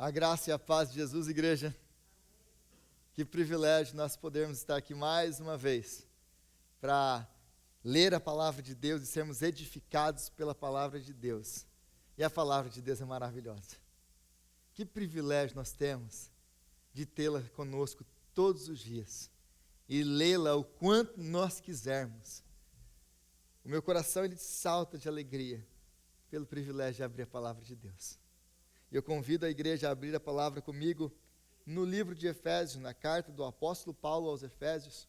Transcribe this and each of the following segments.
A graça e a paz de Jesus, igreja. Que privilégio nós podermos estar aqui mais uma vez para ler a palavra de Deus e sermos edificados pela palavra de Deus. E a palavra de Deus é maravilhosa. Que privilégio nós temos de tê-la conosco todos os dias e lê-la o quanto nós quisermos. O meu coração ele salta de alegria pelo privilégio de abrir a palavra de Deus. E eu convido a igreja a abrir a palavra comigo no livro de Efésios, na carta do apóstolo Paulo aos Efésios.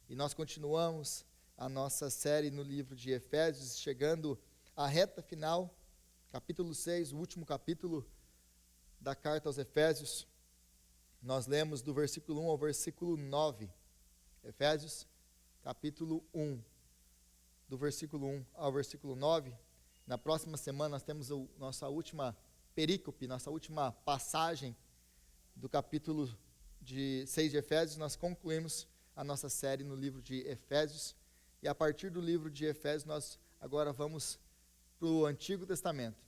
E nós continuamos a nossa série no livro de Efésios, chegando à reta final, capítulo 6, o último capítulo da carta aos Efésios. Nós lemos do versículo 1 ao versículo 9. Efésios, capítulo 1, do versículo 1 ao versículo 9. Na próxima semana nós temos nossa última perícope, nossa última passagem do capítulo 6 de Efésios. Nós concluímos a nossa série no livro de Efésios, e a partir do livro de Efésios nós agora vamos para o Antigo Testamento.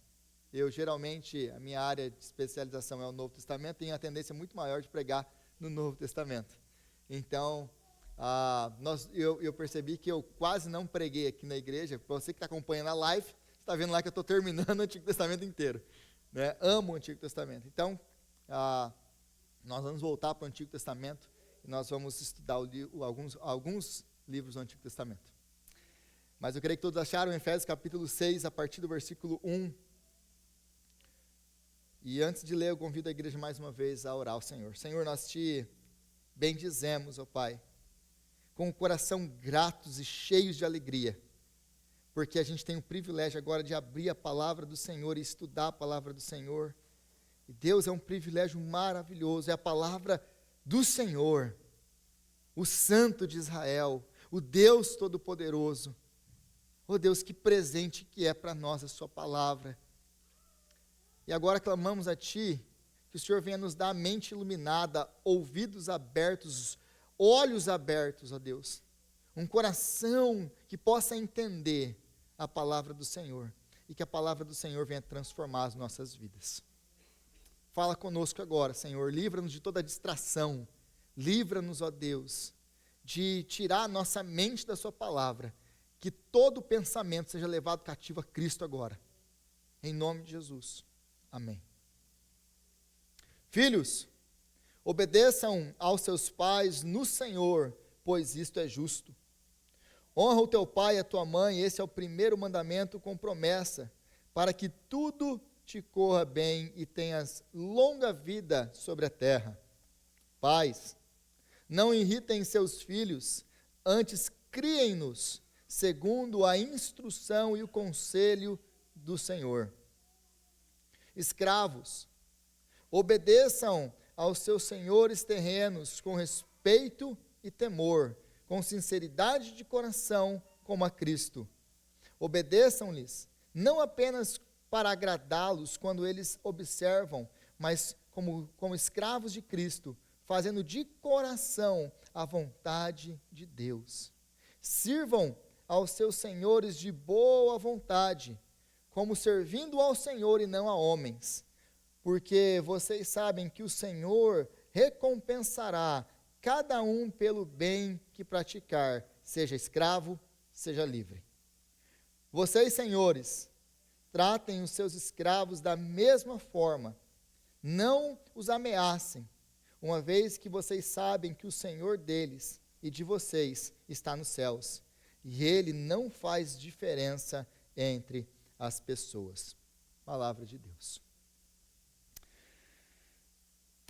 Eu geralmente, a minha área de especialização é o Novo Testamento, tenho a tendência muito maior de pregar no Novo Testamento. Então, eu percebi que eu quase não preguei aqui na igreja. Para você que está acompanhando a live, você está vendo lá que eu estou terminando o Antigo Testamento inteiro. Né? Amo o Antigo Testamento. Então, nós vamos voltar para o Antigo Testamento e nós vamos estudar alguns livros do Antigo Testamento. Mas eu creio que todos acharam Efésios capítulo 6, a partir do versículo 1. E antes de ler, eu convido a igreja mais uma vez a orar ao Senhor. Senhor, nós te bendizemos, ó Pai, com o coração gratos e cheios de alegria, porque a gente tem o privilégio agora de abrir a palavra do Senhor e estudar a palavra do Senhor. E Deus, é um privilégio maravilhoso, é a palavra do Senhor, o Santo de Israel, o Deus Todo-Poderoso. Oh Deus, que presente que é para nós a sua palavra. E agora clamamos a Ti, que o Senhor venha nos dar a mente iluminada, ouvidos abertos, olhos abertos, ó Deus. Um coração que possa entender a palavra do Senhor, e que a palavra do Senhor venha transformar as nossas vidas. Fala conosco agora, Senhor, livra-nos de toda distração, livra-nos, ó Deus, de tirar a nossa mente da sua palavra, que todo pensamento seja levado cativo a Cristo agora, em nome de Jesus, amém. Filhos, obedeçam aos seus pais no Senhor, pois isto é justo. Honra o teu pai e a tua mãe, esse é o primeiro mandamento com promessa, para que tudo te corra bem e tenhas longa vida sobre a terra. Pais, não irritem seus filhos, antes criem-nos, segundo a instrução e o conselho do Senhor. Escravos, obedeçam aos seus senhores terrenos com respeito e temor, com sinceridade de coração, como a Cristo. Obedeçam-lhes, não apenas para agradá-los quando eles observam, mas como escravos de Cristo, fazendo de coração a vontade de Deus. Sirvam aos seus senhores de boa vontade, como servindo ao Senhor e não a homens, porque vocês sabem que o Senhor recompensará cada um pelo bem que praticar, seja escravo, seja livre. Vocês, senhores, tratem os seus escravos da mesma forma, não os ameacem, uma vez que vocês sabem que o Senhor deles e de vocês está nos céus, e Ele não faz diferença entre as pessoas. Palavra de Deus.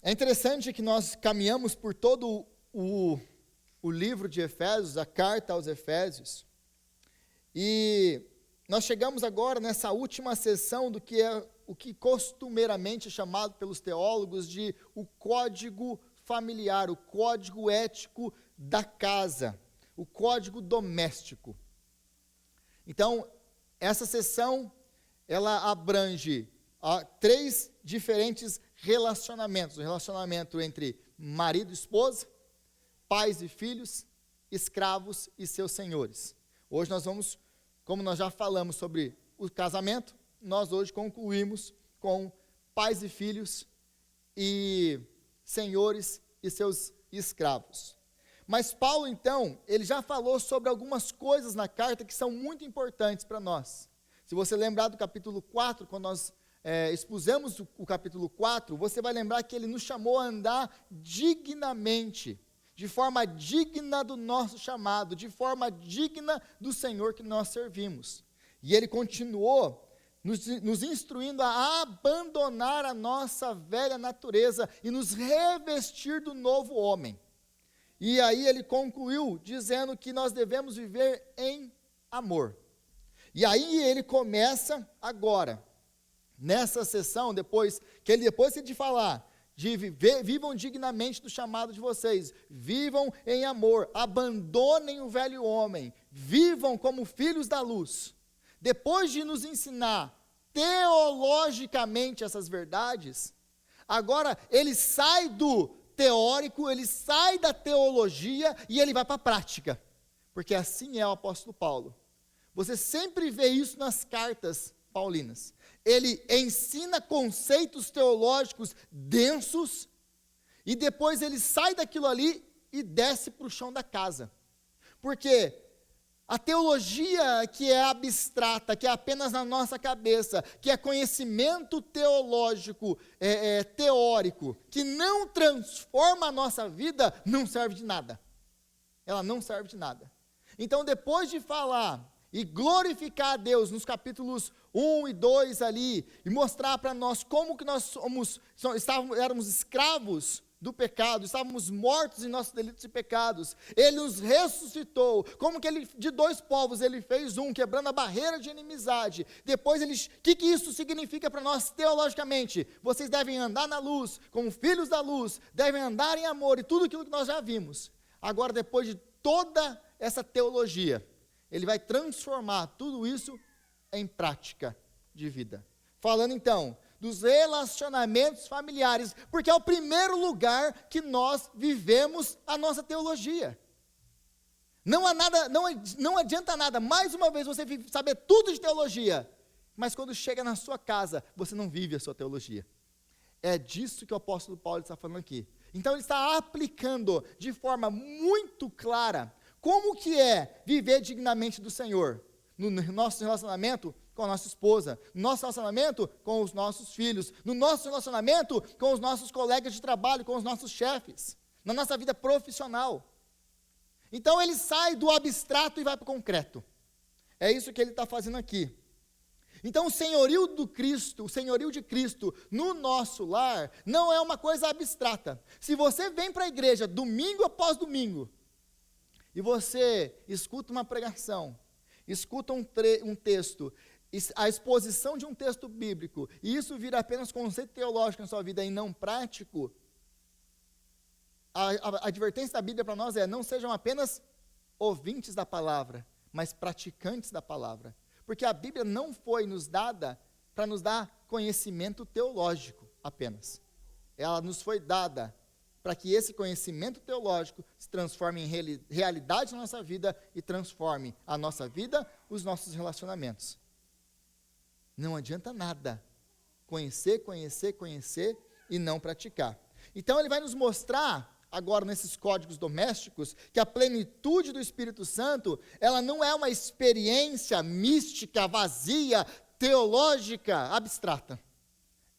É interessante que nós caminhamos por todo o livro de Efésios, a carta aos Efésios, e nós chegamos agora nessa última sessão do que é o que costumeiramente é chamado pelos teólogos de o código familiar, o código ético da casa, o código doméstico. Então, essa sessão, ela abrange 3 diferentes relacionamentos: o relacionamento entre marido e esposa, pais e filhos, escravos e seus senhores. Hoje nós vamos, como nós já falamos sobre o casamento, nós hoje concluímos com pais e filhos e senhores e seus escravos. Mas Paulo, então, ele já falou sobre algumas coisas na carta que são muito importantes para nós. Se você lembrar do capítulo 4, quando nós expusemos o capítulo 4, você vai lembrar que ele nos chamou a andar dignamente, de forma digna do nosso chamado, de forma digna do Senhor que nós servimos. E ele continuou nos instruindo a abandonar a nossa velha natureza e nos revestir do novo homem. E aí ele concluiu dizendo que nós devemos viver em amor. E aí ele começa agora, nessa sessão, depois de falar, de vivam dignamente do chamado de vocês, vivam em amor, abandonem o velho homem, vivam como filhos da luz. Depois de nos ensinar teologicamente essas verdades, agora ele sai do teórico, ele sai da teologia e ele vai para a prática, porque assim é o apóstolo Paulo. Você sempre vê isso nas cartas paulinas. Ele ensina conceitos teológicos densos e depois ele sai daquilo ali e desce para o chão da casa. Porque a teologia que é abstrata, que é apenas na nossa cabeça, que é conhecimento teológico, teórico, que não transforma a nossa vida, não serve de nada. Ela não serve de nada. Então, depois de falar e glorificar a Deus nos capítulos 1 e 2 ali, e mostrar para nós como que nós éramos escravos do pecado, estávamos mortos em nossos delitos e pecados, ele nos ressuscitou, como que ele, de dois povos, ele fez um, quebrando a barreira de inimizade. Depois o que isso significa para nós teologicamente? Vocês devem andar na luz, como filhos da luz, devem andar em amor, e tudo aquilo que nós já vimos. Agora, depois de toda essa teologia, ele vai transformar tudo isso em prática de vida. Falando então dos relacionamentos familiares, porque é o primeiro lugar que nós vivemos a nossa teologia. Não adianta nada, mais uma vez, você saber tudo de teologia, mas quando chega na sua casa, você não vive a sua teologia. É disso que o apóstolo Paulo está falando aqui. Então ele está aplicando de forma muito clara como que é viver dignamente do Senhor, no nosso relacionamento com a nossa esposa, no nosso relacionamento com os nossos filhos, no nosso relacionamento com os nossos colegas de trabalho, com os nossos chefes, na nossa vida profissional. Então ele sai do abstrato e vai para o concreto. É isso que ele está fazendo aqui. Então o senhorio de Cristo no nosso lar não é uma coisa abstrata. Se você vem para a igreja domingo após domingo, e você escuta uma pregação, escuta um texto, a exposição de um texto bíblico, e isso vira apenas conceito teológico na sua vida e não prático, a advertência da Bíblia para nós é: não sejam apenas ouvintes da palavra, mas praticantes da palavra. Porque a Bíblia não foi nos dada para nos dar conhecimento teológico apenas. Ela nos foi dada para que esse conhecimento teológico se transforme em realidade na nossa vida e transforme a nossa vida, os nossos relacionamentos. Não adianta nada conhecer e não praticar. Então ele vai nos mostrar agora nesses códigos domésticos que a plenitude do Espírito Santo, ela não é uma experiência mística, vazia, teológica, abstrata.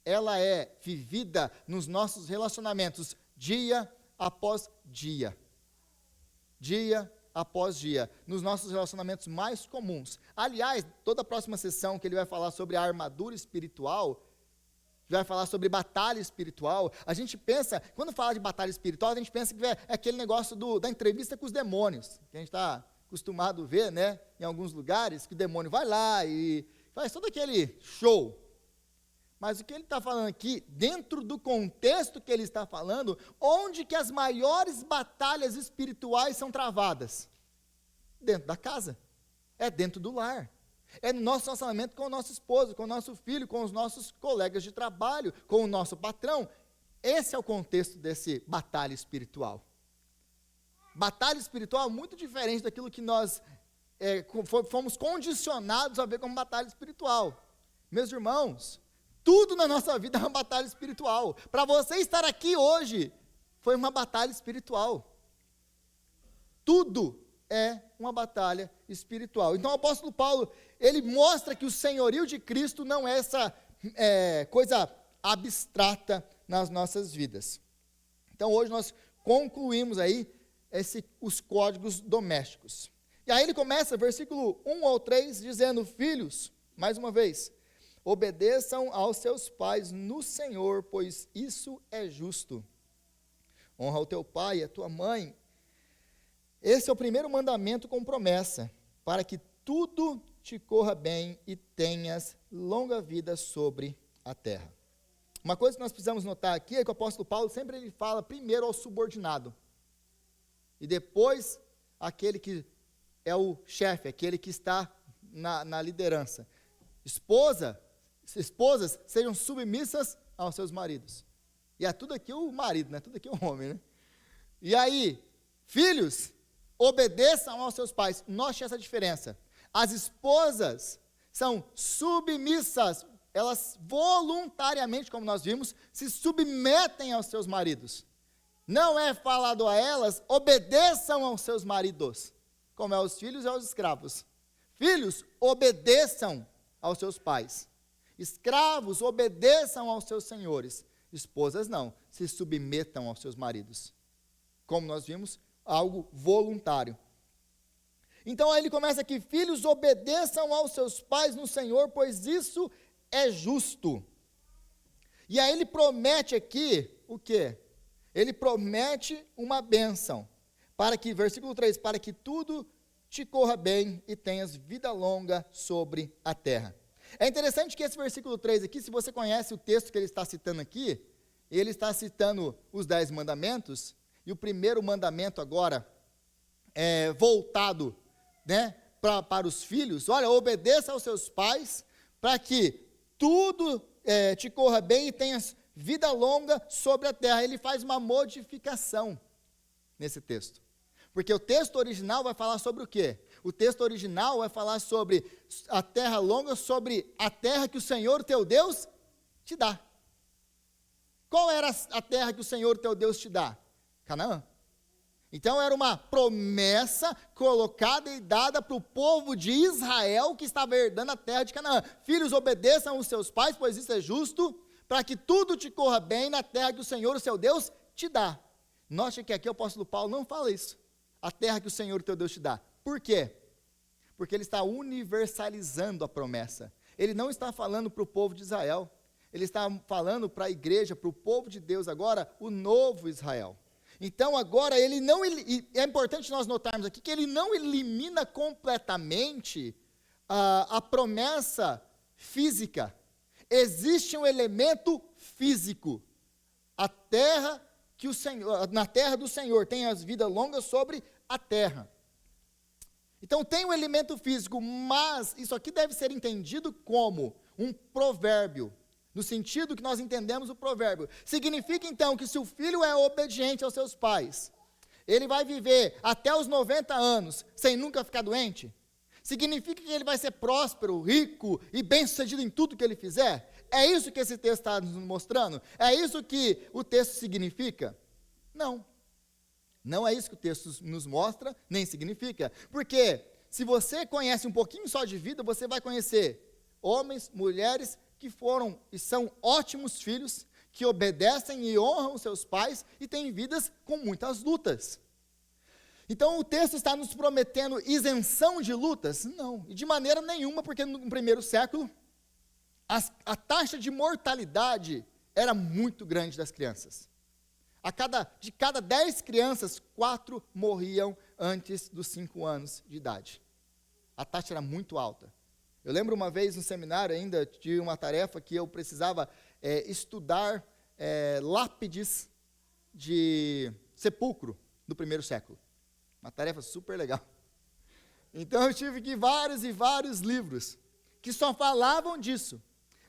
Ela é vivida nos nossos relacionamentos dia após dia. Dia após dia, nos nossos relacionamentos mais comuns. Aliás, toda a próxima sessão que ele vai falar sobre a armadura espiritual, vai falar sobre batalha espiritual, a gente pensa, quando fala de batalha espiritual, a gente pensa que é aquele negócio da entrevista com os demônios, que a gente está acostumado a ver, né, em alguns lugares, que o demônio vai lá e faz todo aquele show. Mas o que ele está falando aqui, dentro do contexto que ele está falando, onde que as maiores batalhas espirituais são travadas? Dentro da casa, é dentro do lar, é no nosso relacionamento com o nosso esposo, com o nosso filho, com os nossos colegas de trabalho, com o nosso patrão. Esse é o contexto desse batalha espiritual. Batalha espiritual é muito diferente daquilo que nós fomos condicionados a ver como batalha espiritual. Meus irmãos, Tudo na nossa vida é uma batalha espiritual. Para você estar aqui hoje, foi uma batalha espiritual. Tudo é uma batalha espiritual. Então o apóstolo Paulo, ele mostra que o senhorio de Cristo não é essa coisa abstrata nas nossas vidas. Então hoje nós concluímos aí os códigos domésticos. E aí ele começa, versículo 1 ao 3, dizendo: filhos, mais uma vez, obedeçam aos seus pais no Senhor, pois isso é justo. Honra o teu pai e a tua mãe. Esse é o primeiro mandamento com promessa, para que tudo te corra bem e tenhas longa vida sobre a terra. Uma coisa que nós precisamos notar aqui é que o apóstolo Paulo sempre ele fala primeiro ao subordinado, e depois aquele que é o chefe, aquele que está na liderança. Esposas, sejam submissas aos seus maridos. E é tudo aqui o marido, né? Tudo aqui o homem, né? E aí, filhos, obedeçam aos seus pais. Note essa diferença. As esposas são submissas, elas voluntariamente, como nós vimos, se submetem aos seus maridos. Não é falado a elas, obedeçam aos seus maridos, como é aos filhos e aos escravos. Filhos, obedeçam aos seus pais. Escravos, obedeçam aos seus senhores. Esposas não, se submetam aos seus maridos. Como nós vimos, algo voluntário. Então aí ele começa aqui: filhos, obedeçam aos seus pais no Senhor, pois isso é justo. E aí ele promete aqui o quê? Ele promete uma bênção, para que, versículo 3, para que tudo te corra bem e tenhas vida longa sobre a terra. É interessante que esse versículo 3 aqui, se você conhece o texto que ele está citando aqui, ele está citando os 10 mandamentos, e o primeiro mandamento agora é voltado, né, para os filhos. Olha, obedeça aos seus pais, para que tudo te corra bem e tenhas vida longa sobre a terra. Ele faz uma modificação nesse texto. Porque o texto original vai falar sobre o quê? O texto original vai falar sobre a terra longa, sobre a terra que o Senhor teu Deus te dá. Qual era a terra que o Senhor teu Deus te dá? Canaã. Então era uma promessa colocada e dada para o povo de Israel que estava herdando a terra de Canaã. Filhos, obedeçam os seus pais, pois isso é justo, para que tudo te corra bem na terra que o Senhor, o seu Deus, te dá. Note que aqui o apóstolo Paulo não fala isso. A terra que o Senhor, o teu Deus, te dá. Por quê? Porque ele está universalizando a promessa. Ele não está falando para o povo de Israel. Ele está falando para a igreja, para o povo de Deus agora, o novo Israel. Então agora é importante nós notarmos aqui que ele não elimina completamente a promessa física. Existe um elemento físico. Na terra do Senhor tem as vidas longas sobre a terra. Então tem um elemento físico, mas isso aqui deve ser entendido como um provérbio, no sentido que nós entendemos o provérbio. Significa então que se o filho é obediente aos seus pais, ele vai viver até os 90 anos sem nunca ficar doente? Significa que ele vai ser próspero, rico e bem-sucedido em tudo que ele fizer? É isso que esse texto está nos mostrando? É isso que o texto significa? Não. Não é isso que o texto nos mostra, nem significa. Porque se você conhece um pouquinho só de vida, você vai conhecer homens, mulheres que foram e são ótimos filhos, que obedecem e honram seus pais e têm vidas com muitas lutas. Então o texto está nos prometendo isenção de lutas? Não, e de maneira nenhuma, porque no primeiro século a taxa de mortalidade era muito grande das crianças. De cada 10 crianças, 4 morriam antes dos 5 anos de idade. A taxa era muito alta. Eu lembro uma vez no seminário ainda, de uma tarefa que eu precisava estudar lápides de sepulcro do primeiro século. Uma tarefa super legal. Então eu tive que ir vários e vários livros que só falavam disso.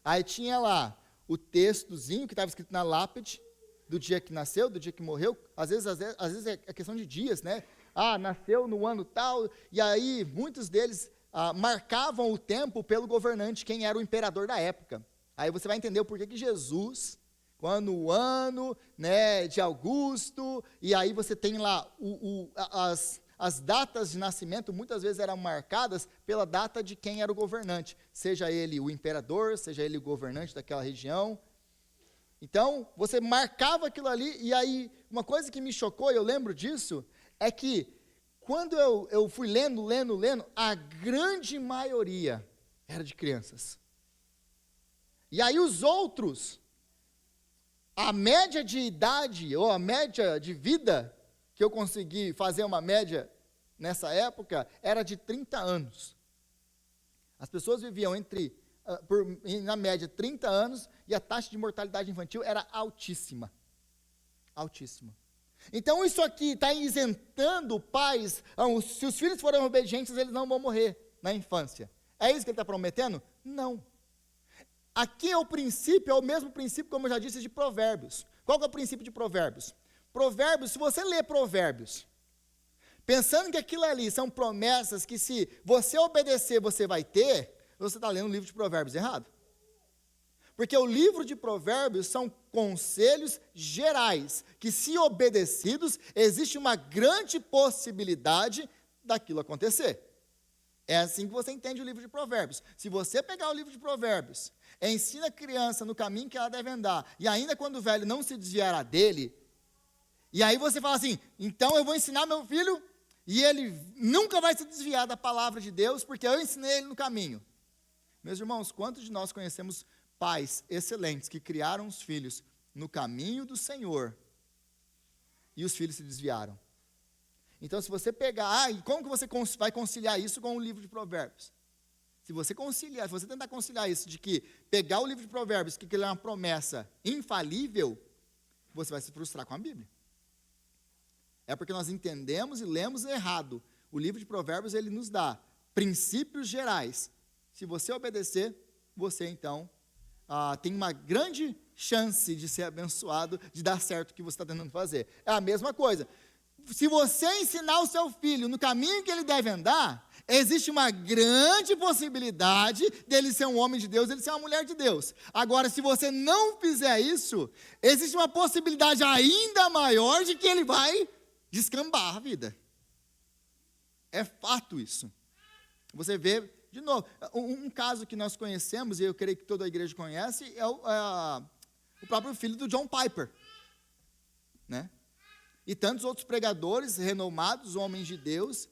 Aí tinha lá o textozinho que estava escrito na lápide, do dia que nasceu, do dia que morreu. Às vezes é questão de dias, né? Nasceu no ano tal, e aí muitos deles marcavam o tempo pelo governante, quem era o imperador da época. Aí você vai entender o porquê que Jesus, quando o ano, né, de Augusto, e aí você tem lá as datas de nascimento, muitas vezes eram marcadas pela data de quem era o governante, seja ele o imperador, seja ele o governante daquela região. Então, você marcava aquilo ali, e aí, uma coisa que me chocou, e eu lembro disso, é que, quando eu fui lendo, a grande maioria era de crianças. E aí os outros, a média de idade, ou a média de vida, que eu consegui fazer uma média nessa época, era de 30 anos. As pessoas viviam na média, 30 anos, e a taxa de mortalidade infantil era altíssima. Altíssima. Então, isso aqui está isentando pais. Se os filhos forem obedientes, eles não vão morrer na infância. É isso que ele está prometendo? Não. Aqui é o mesmo princípio, como eu já disse, de Provérbios. Qual que é o princípio de Provérbios? Provérbios, se você lê Provérbios, pensando que aquilo ali são promessas que, se você obedecer, você vai ter, você está lendo o livro de Provérbios errado. Porque o livro de Provérbios são conselhos gerais, que, se obedecidos, existe uma grande possibilidade daquilo acontecer. É assim que você entende o livro de Provérbios. Se você pegar o livro de Provérbios, ensina a criança no caminho que ela deve andar, e ainda quando o velho não se desviará dele, e aí você fala assim, então eu vou ensinar meu filho, e ele nunca vai se desviar da palavra de Deus, porque eu ensinei ele no caminho. Meus irmãos, quantos de nós conhecemos pais excelentes que criaram os filhos no caminho do Senhor e os filhos se desviaram? Então, se você pegar, e como que você vai conciliar isso com o livro de Provérbios? Se você tentar conciliar isso, de que pegar o livro de Provérbios, que ele é uma promessa infalível, você vai se frustrar com a Bíblia. É porque nós entendemos e lemos errado. O livro de Provérbios, ele nos dá princípios gerais. Se você obedecer, você então tem uma grande chance de ser abençoado, de dar certo o que você está tentando fazer. É a mesma coisa. Se você ensinar o seu filho no caminho que ele deve andar, existe uma grande possibilidade dele ser um homem de Deus, dele ser uma mulher de Deus. Agora, se você não fizer isso, existe uma possibilidade ainda maior de que ele vai descambar a vida. É fato isso. Você vê, de novo, um caso que nós conhecemos, e eu creio que toda a igreja conhece, é o próprio filho do John Piper, né? E tantos outros pregadores renomados, homens de Deus,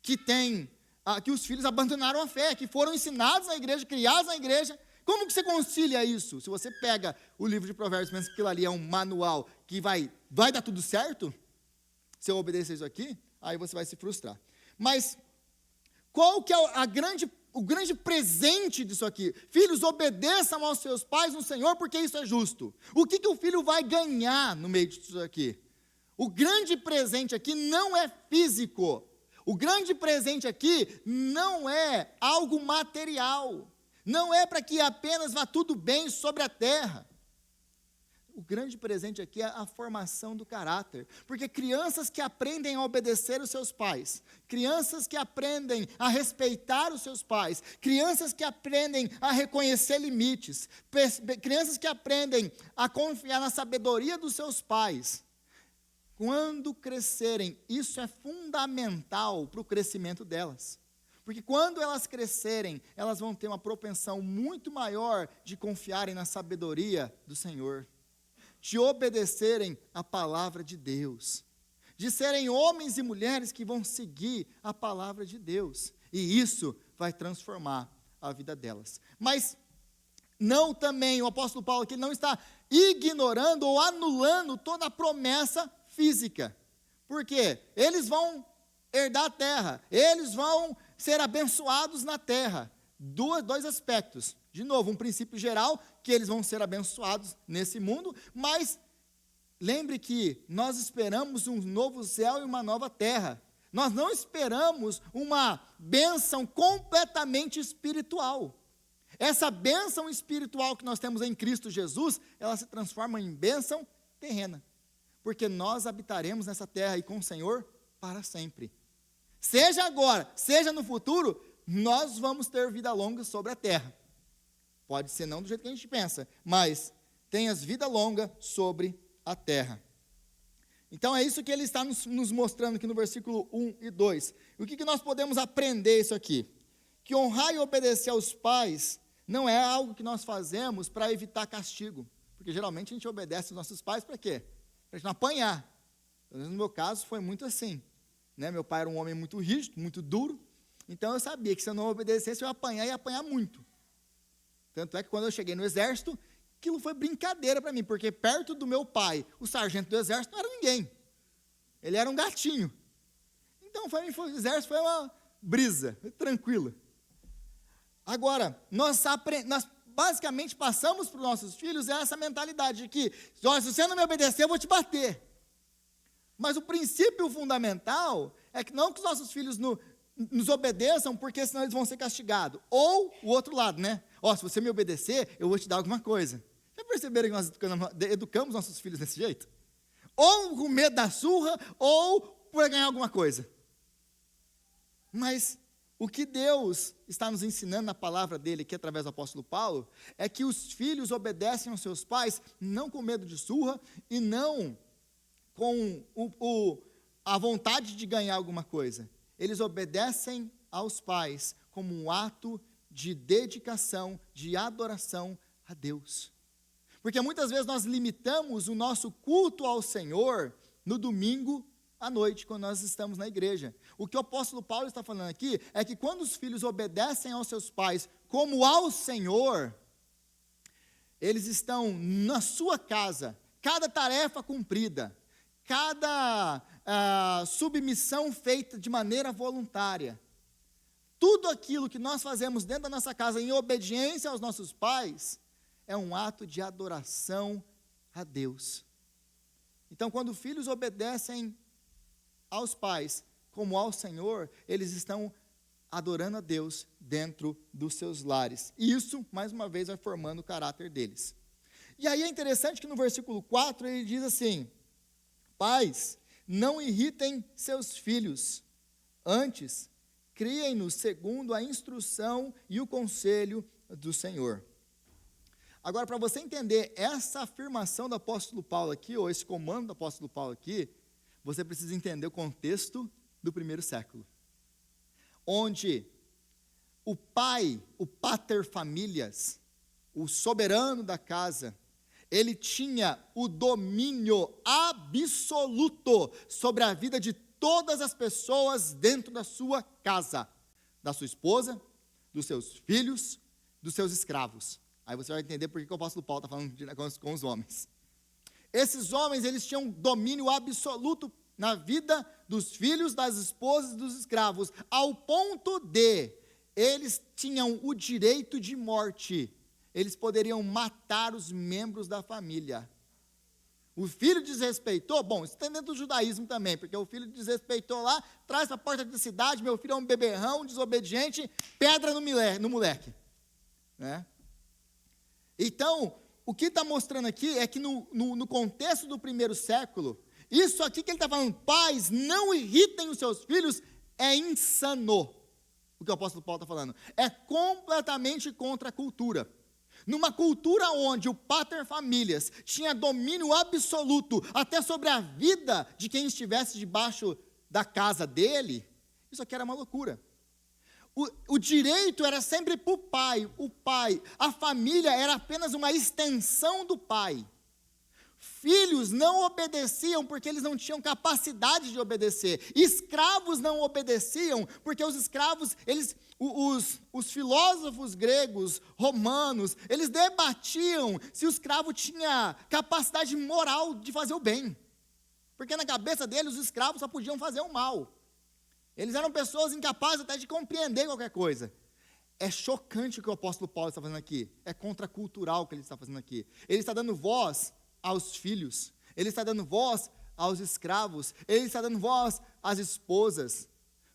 que os filhos abandonaram a fé, que foram ensinados na igreja, criados na igreja. Como que você concilia isso? Se você pega o livro de Provérbios e pensa que aquilo ali é um manual que vai dar tudo certo, se eu obedecer isso aqui, aí você vai se frustrar. Mas qual que é o grande presente disso aqui? Filhos, obedeçam aos seus pais no Senhor, porque isso é justo. O que o filho vai ganhar no meio disso aqui? O grande presente aqui não é físico. O grande presente aqui não é algo material. Não é para que apenas vá tudo bem sobre a terra. O grande presente aqui é a formação do caráter. Porque crianças que aprendem a obedecer os seus pais, crianças que aprendem a respeitar os seus pais, crianças que aprendem a reconhecer limites, crianças que aprendem a confiar na sabedoria dos seus pais, quando crescerem, isso é fundamental para o crescimento delas. Porque quando elas crescerem, elas vão ter uma propensão muito maior de confiarem na sabedoria do Senhor, de obedecerem a palavra de Deus, de serem homens e mulheres que vão seguir a palavra de Deus. E isso vai transformar a vida delas. Mas não também, o apóstolo Paulo aqui não está ignorando ou anulando toda a promessa física. Por quê? Eles vão herdar a terra, eles vão ser abençoados na terra. Dois aspectos. De novo, um princípio geral, que eles vão ser abençoados nesse mundo, mas lembre que nós esperamos um novo céu e uma nova terra. Nós não esperamos uma bênção completamente espiritual. Essa bênção espiritual que nós temos em Cristo Jesus, ela se transforma em bênção terrena. Porque nós habitaremos nessa terra e com o Senhor para sempre. Seja agora, seja no futuro, nós vamos ter vida longa sobre a terra. Pode ser não do jeito que a gente pensa, mas tenhas vida longa sobre a terra. Então é isso que ele está nos mostrando aqui no versículo 1 e 2. E o que nós podemos aprender isso aqui? Que honrar e obedecer aos pais não é algo que nós fazemos para evitar castigo. Porque geralmente a gente obedece aos nossos pais para quê? Para a gente não apanhar. No meu caso foi muito assim. Né? Meu pai era um homem muito rígido, muito duro. Então eu sabia que se eu não obedecesse, eu ia apanhar e ia apanhar muito. Tanto é que quando eu cheguei no exército, aquilo foi brincadeira para mim, porque perto do meu pai, o sargento do exército não era ninguém. Ele era um gatinho. Então, o exército foi uma brisa, foi tranquila. Agora, nós basicamente passamos para os nossos filhos essa mentalidade de que, se você não me obedecer, eu vou te bater. Mas o princípio fundamental é que não que os nossos filhos nos obedeçam, porque senão eles vão ser castigados. Ou o outro lado, né? Se você me obedecer, eu vou te dar alguma coisa. Já perceberam que nós educamos nossos filhos desse jeito? Ou com medo da surra, ou por ganhar alguma coisa. Mas o que Deus está nos ensinando na palavra dele, aqui através do apóstolo Paulo, é que os filhos obedecem aos seus pais, não com medo de surra, e não com a vontade de ganhar alguma coisa. Eles obedecem aos pais como um ato de dedicação, de adoração a Deus. Porque muitas vezes nós limitamos o nosso culto ao Senhor no domingo à noite, quando nós estamos na igreja. O que o apóstolo Paulo está falando aqui é que quando os filhos obedecem aos seus pais como ao Senhor, eles estão na sua casa, cada tarefa cumprida, cada submissão feita de maneira voluntária. Tudo aquilo que nós fazemos dentro da nossa casa em obediência aos nossos pais é um ato de adoração a Deus. Então, quando filhos obedecem aos pais como ao Senhor, eles estão adorando a Deus dentro dos seus lares. E isso, mais uma vez, vai formando o caráter deles. E aí é interessante que no versículo 4 ele diz assim: pais, não irritem seus filhos, antes, criem-nos segundo a instrução e o conselho do Senhor. Agora, para você entender essa afirmação do apóstolo Paulo aqui, ou esse comando do apóstolo Paulo aqui, você precisa entender o contexto do primeiro século, onde o pai, o pater familias, o soberano da casa, ele tinha o domínio absoluto sobre a vida de todas as pessoas dentro da sua casa, da sua esposa, dos seus filhos, dos seus escravos. Aí você vai entender por que o apóstolo Paulo está falando com os homens. Esses homens, eles tinham domínio absoluto na vida dos filhos, das esposas e dos escravos, ao ponto de eles tinham o direito de morte. Eles poderiam matar os membros da família. O filho desrespeitou, bom, isso tem dentro do judaísmo também, porque o filho desrespeitou lá, traz para a porta da cidade, meu filho é um beberrão, desobediente, pedra no moleque. Né? Então, o que está mostrando aqui é que no contexto do primeiro século, isso aqui que ele está falando, pais, não irritem os seus filhos, é insano. O que o apóstolo Paulo está falando. É completamente contra a cultura. Numa cultura onde o pater familias tinha domínio absoluto até sobre a vida de quem estivesse debaixo da casa dele, isso aqui era uma loucura. O direito era sempre para o pai, a família era apenas uma extensão do pai. Filhos não obedeciam porque eles não tinham capacidade de obedecer. Escravos não obedeciam porque os escravos, os filósofos gregos, romanos, eles debatiam se o escravo tinha capacidade moral de fazer o bem. Porque na cabeça deles, os escravos só podiam fazer o mal. Eles eram pessoas incapazes até de compreender qualquer coisa. É chocante o que o apóstolo Paulo está fazendo aqui. É contracultural o que ele está fazendo aqui. Ele está dando voz aos filhos. Ele está dando voz aos escravos. Ele está dando voz às esposas.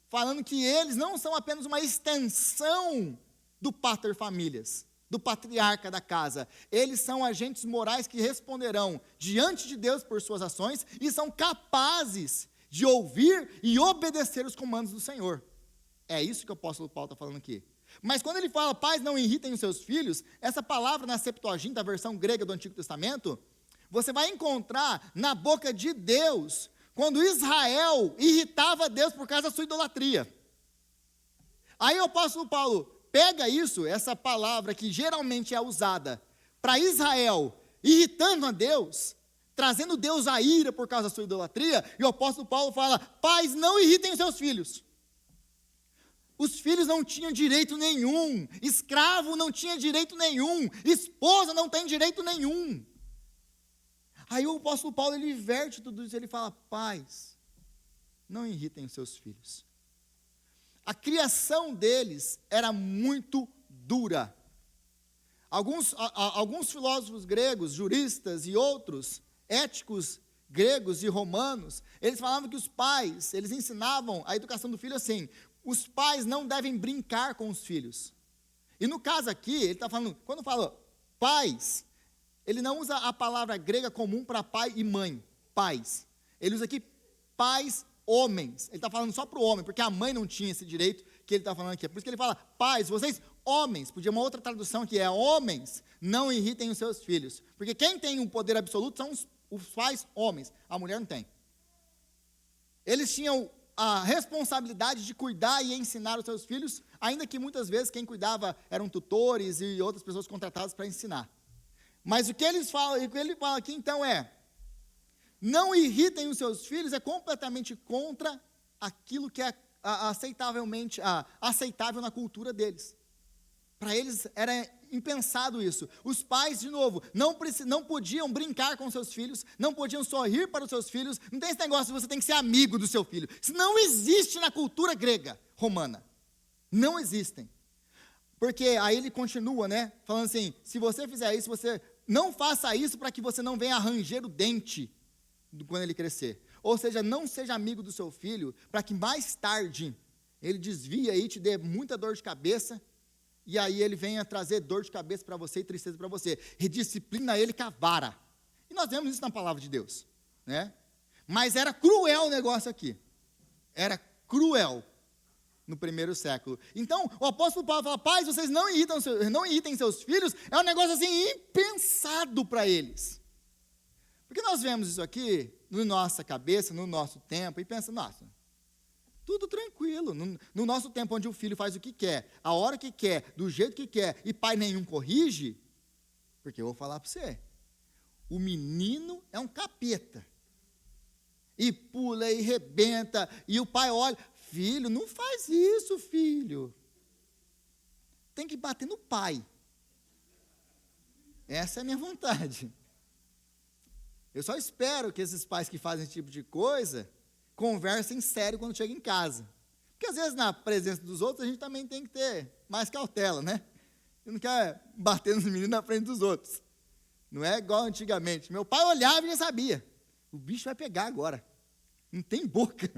Falando que eles não são apenas uma extensão do pater familias, do patriarca da casa. Eles são agentes morais que responderão diante de Deus por suas ações e são capazes de ouvir e obedecer os comandos do Senhor. É isso que o apóstolo Paulo está falando aqui. Mas quando ele fala, pais, não irritem os seus filhos, essa palavra na Septuaginta, a versão grega do Antigo Testamento, você vai encontrar na boca de Deus, quando Israel irritava Deus por causa da sua idolatria. Aí o apóstolo Paulo pega isso, essa palavra que geralmente é usada para Israel, irritando a Deus, trazendo Deus à ira por causa da sua idolatria, e o apóstolo Paulo fala, pais, não irritem os seus filhos. Os filhos não tinham direito nenhum, escravo não tinha direito nenhum, esposa não tem direito nenhum. Aí o apóstolo Paulo, ele inverte tudo isso, ele fala, pais, não irritem os seus filhos. A criação deles era muito dura. Alguns filósofos gregos, juristas e outros, éticos gregos e romanos, eles falavam que os pais, eles ensinavam a educação do filho assim, os pais não devem brincar com os filhos. E no caso aqui, ele está falando, quando fala pais, ele não usa a palavra grega comum para pai e mãe, pais. Ele usa aqui pais homens. Ele está falando só para o homem, porque a mãe não tinha esse direito que ele está falando aqui. É por isso que ele fala, pais, vocês homens, podia uma outra tradução que é homens, não irritem os seus filhos. Porque quem tem um poder absoluto são os pais homens, a mulher não tem. Eles tinham a responsabilidade de cuidar e ensinar os seus filhos, ainda que muitas vezes quem cuidava eram tutores e outras pessoas contratadas para ensinar. Mas o que ele fala aqui então é, não irritem os seus filhos é completamente contra aquilo que é aceitável na cultura deles. Para eles era impensado isso. Os pais, de novo, não podiam brincar com seus filhos, não podiam sorrir para os seus filhos, não tem esse negócio de você tem que ser amigo do seu filho. Isso não existe na cultura grega, romana. Não existem. Porque aí ele continua, né, falando assim, se você fizer isso, você não faça isso para que você não venha ranger o dente quando ele crescer. Ou seja, não seja amigo do seu filho, para que mais tarde ele desvie aí, te dê muita dor de cabeça, e aí ele venha trazer dor de cabeça para você e tristeza para você. Redisciplina ele com a vara. E nós vemos isso na palavra de Deus, né? Mas era cruel o negócio aqui. Era cruel no primeiro século. Então, o apóstolo Paulo fala, pais, vocês não irritem seus filhos, é um negócio assim impensado para eles. Porque nós vemos isso aqui na nossa cabeça, no nosso tempo, e pensa, nossa, tudo tranquilo, no nosso tempo onde o filho faz o que quer, a hora que quer, do jeito que quer, e pai nenhum corrige, porque eu vou falar para você, o menino é um capeta, e pula, e rebenta, e o pai olha, filho, não faz isso, filho, tem que bater no pai, essa é a minha vontade. Eu só espero que esses pais que fazem esse tipo de coisa conversem sério quando chegam em casa. Porque às vezes na presença dos outros a gente também tem que ter mais cautela, né? Você não quer bater nos meninos na frente dos outros. Não é igual antigamente. Meu pai olhava e já sabia. O bicho vai pegar agora. Não tem boca.